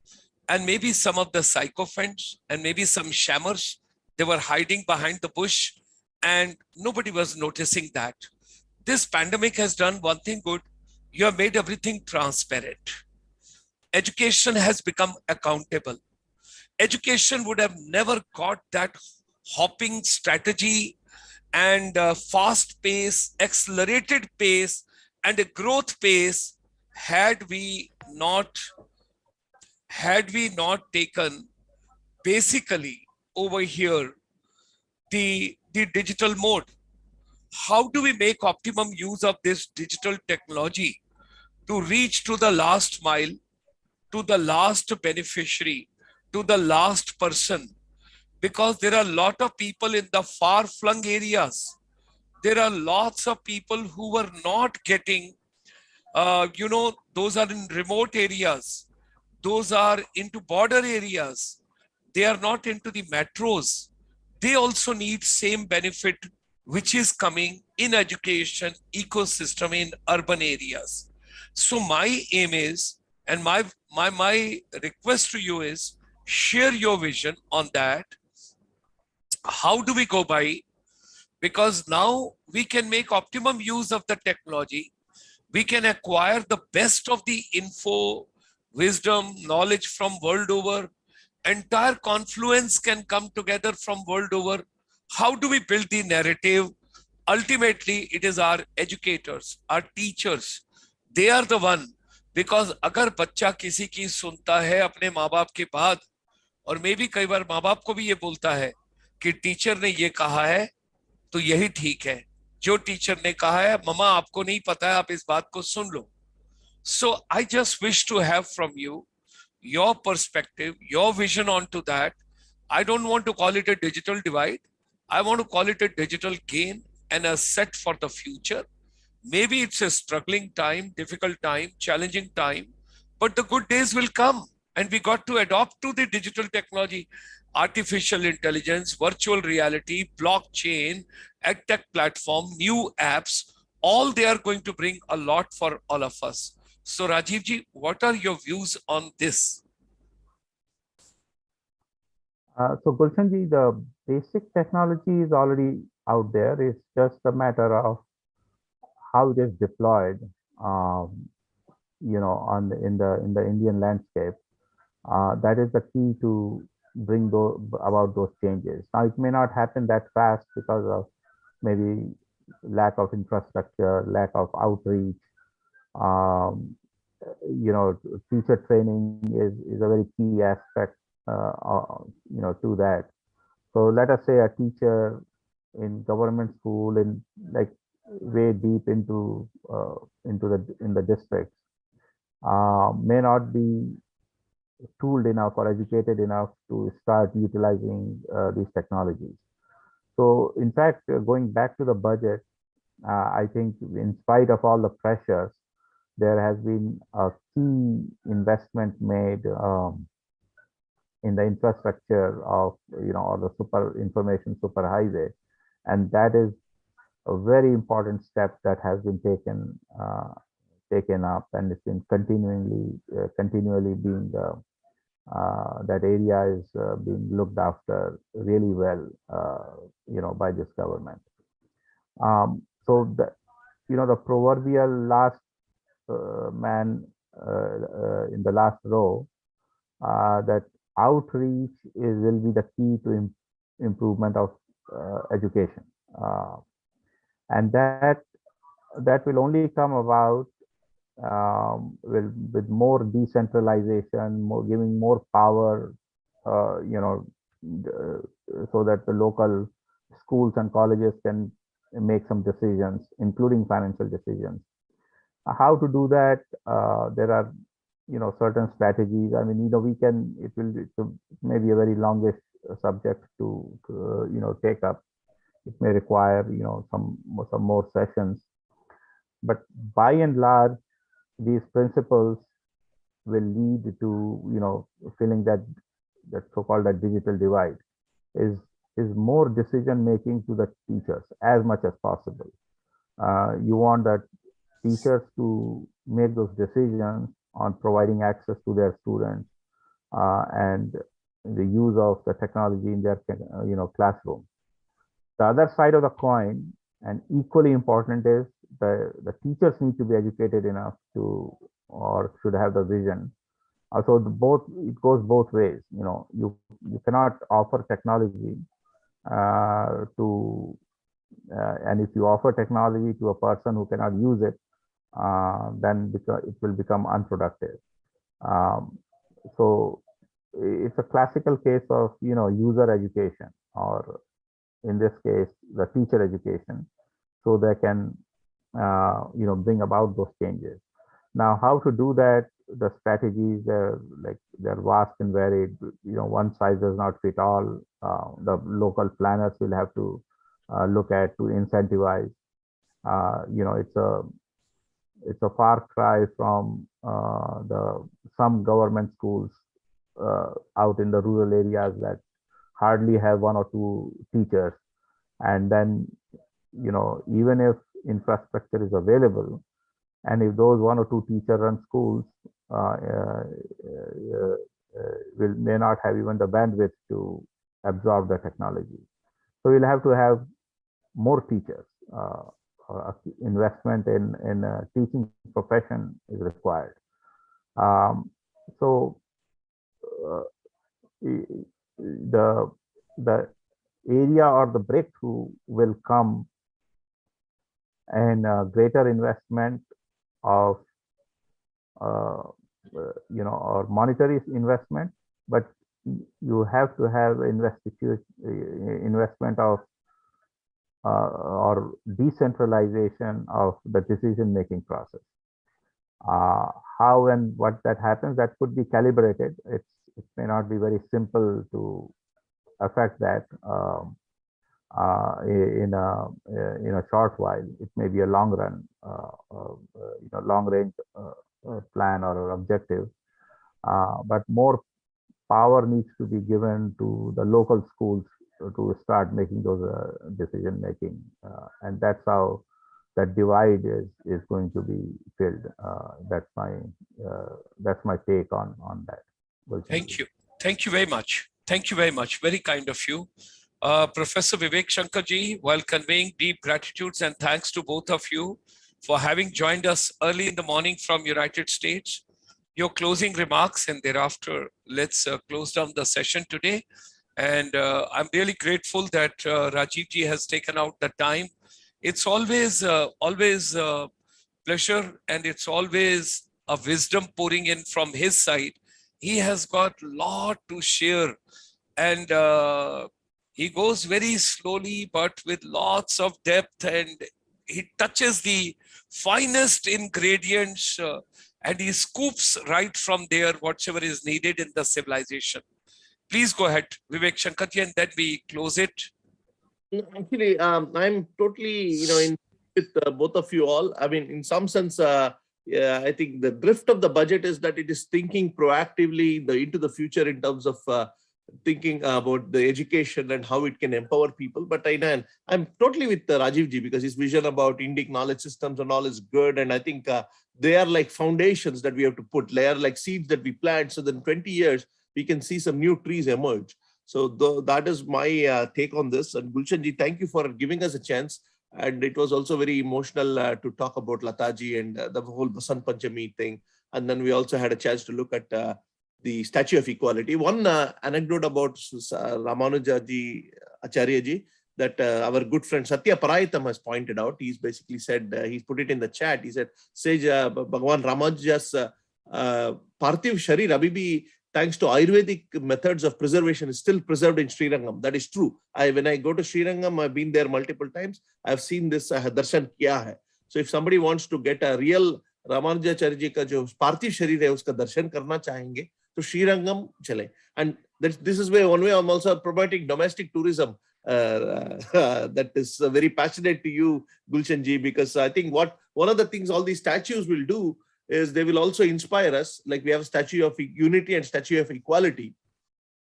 and maybe some of the sycophants and maybe some shammers, they were hiding behind the bush and nobody was noticing that. This pandemic has done one thing good. You have made everything transparent. Education has become accountable. Education would have never got that hopping strategy and fast pace, accelerated pace, and a growth pace had we not taken basically over here the digital mode. how do we make optimum use of this digital technology to reach to the last mile, to the last beneficiary, to the last person? Because there are a lot of people in the far-flung areas. There are lots of people who were not getting, those are in remote areas. Those are into border areas. They are not into the metros. They also need same benefit which is coming in education ecosystem in urban areas. So my aim is, and my request to you is, share your vision on that. How do we go by? Because now we can make optimum use of the technology. We can acquire the best of the info, wisdom, knowledge from world over. Entire confluence can come together from world over. How do we build the narrative? Ultimately, it is our educators, our teachers. They are the one. Because अगर बच्चा किसी की सुनता है अपने माँ बाप के बाद, और मे भी कई बार माँ बाप को भी ये बोलता है कि टीचर ने ये कहा है तो यही ठीक है, जो टीचर ने कहा है मम्मा आपको नहीं पता है, आप इस बात को सुन लो. So I just wish to have from you your perspective, your vision onto that. I don't want to call it a digital divide. I want to call it a digital gain and a set for the future. Maybe it's a struggling time, difficult time, challenging time, but the good days will come and we got to adopt to the digital technology, artificial intelligence, virtual reality, blockchain, edtech platform, new apps, all they are going to bring a lot for all of us. So Rajiv ji, what are your views on this? So Gulshan ji, the basic technology is already out there. It's just a matter of how it is deployed, on in the Indian landscape. That is the key to bring about those changes. Now, it may not happen that fast because of maybe lack of infrastructure, lack of outreach. Um, Teacher training is a very key aspect, to that. So let us say a teacher in government school in like way deep into the districts may not be tooled enough or educated enough to start utilizing these technologies. So in fact, going back to the budget, I think in spite of all the pressures, there has been a key investment made in the infrastructure of, or the super information superhighway. And that is a very important step that has been taken up, and it's been continually being that area is being looked after really well, by this government. So the proverbial last man in the last row, that outreach will be the key to improvement of education, and that will only come about with more decentralization, giving more power, so that the local schools and colleges can make some decisions, including financial decisions. How to do that? There are certain strategies. I mean, it may be a very longish subject to take up. It may require some more sessions, but by and large, these principles will lead to filling that so-called digital divide. Is more decision making to the teachers as much as possible. You want that teachers to make those decisions on providing access to their students and the use of the technology in their classroom. The other side of the coin, and equally important, is the teachers need to be educated enough to, or should have the vision. Also, it goes both ways. You cannot offer technology and if you offer technology to a person who cannot use it, then it will become unproductive. So it's a classical case of user education, or in this case, the teacher education. so they can bring about those changes. Now, how to do that? The strategies are they're vast and varied. One size does not fit all. The local planners will have to look at to incentivize. It's a far cry from some government schools out in the rural areas that hardly have one or two teachers, and then even if infrastructure is available, and if those one or two teacher-run schools may not have even the bandwidth to absorb the technology, so we'll have to have more teachers. Investment in teaching profession is required. So the area or the breakthrough will come in greater investment of or monetary investment, but you have to have investment of or decentralization of the decision-making process. How and what that happens, that could be calibrated. It may not be very simple to affect that in a short while. It may be a long run, long range plan or objective, but more power needs to be given to the local schools to start making those decision making, and that's how that divide is going to be filled. That's my take on that. Thank you very much. Very kind of you. Professor Vivek Shankar ji, while conveying deep gratitudes and thanks to both of you for having joined us early in the morning from United States. Your closing remarks, and thereafter let's close down the session today. And I'm really grateful that Rajiv ji has taken out the time. It's always pleasure, and it's always a wisdom pouring in from his side. He has got a lot to share, and he goes very slowly but with lots of depth, and he touches the finest ingredients and he scoops right from there whatever is needed in the civilization. Please go ahead, Vivek Shankarji, and then we close it. Actually, I'm totally, in with both of you all. I mean, in some sense, I think the drift of the budget is that it is thinking proactively into the future in terms of thinking about the education and how it can empower people. But I'm totally with Rajiv ji, because his vision about Indic knowledge systems and all is good. And I think they are like foundations that we have to put. They are like seeds that we plant, so that in 20 years, we can see some new trees emerge. So that is my take on this. And Gulshan ji, thank you for giving us a chance. And it was also very emotional to talk about Lataji and the whole Basant Panchami thing. And then we also had a chance to look at the Statue of Equality. One anecdote about Ramanuja ji, Acharya ji, that our good friend Satya Paraitam has pointed out. He's basically said, he's put it in the chat. He said, Sage Bhagwan Ramanuja's Parthiv Sharir Abhibi, thanks to Ayurvedic methods of preservation, is still preserved in Srirangam. That is true. When I go to Srirangam, I've been there multiple times. I've seen this darshan kiya hai. So if somebody wants to get a real Ramanujacharya ji ka jo Parthiv Sharir hai, uska darshan karna chahenge, to Srirangam chale. And this is where one way I'm also promoting domestic tourism. That is very passionate to you, Gulshan ji, because I think one of the things all these statues will do is they will also inspire us. Like we have a statue of unity and statue of equality,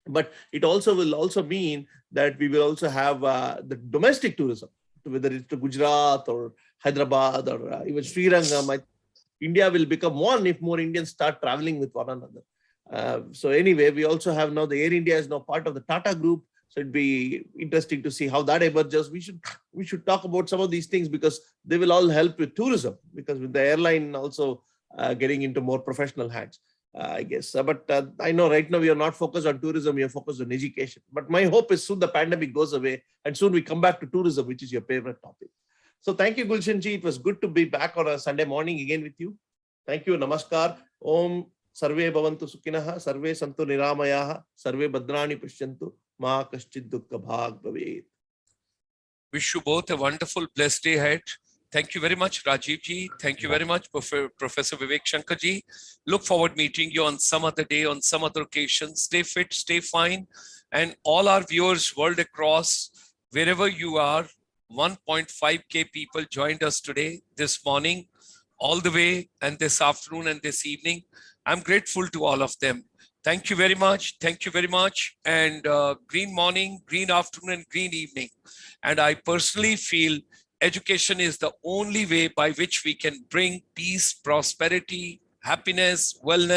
but it also will also mean that we will also have the domestic tourism, whether it's to Gujarat or Hyderabad or even Srirangam. India will become one if more Indians start traveling with one another. So anyway, we also have now the Air India is now part of the Tata Group. So it'd be interesting to see how that emerges. We should talk about some of these things because they will all help with tourism, because with the airline also getting into more professional hands, I guess. But I know right now we are not focused on tourism, we are focused on education. But my hope is soon the pandemic goes away and soon we come back to tourism, which is your favorite topic. So thank you, Gulshan ji. It was good to be back on a Sunday morning again with you. Thank you. Namaskar. Om Sarve Bhavantu Sukhinaha, Sarve Santu Niramayaha, Sarve Badrani Pashyantu, Ma Kaschid Dukkha Bhag Bhavet. Wish you both a wonderful, blessed day ahead. Thank you very much, Rajiv ji. Thank you very much, Professor Vivek Shankar ji. Look forward meeting you on some other day, on some other occasion. Stay fit, stay fine. And all our viewers world across, wherever you are, 1.5K people joined us today, this morning, all the way, and this afternoon and this evening. I'm grateful to all of them. Thank you very much. Thank you very much. And green morning, green afternoon, and green evening. And I personally feel education is the only way by which we can bring peace, prosperity, happiness, wellness.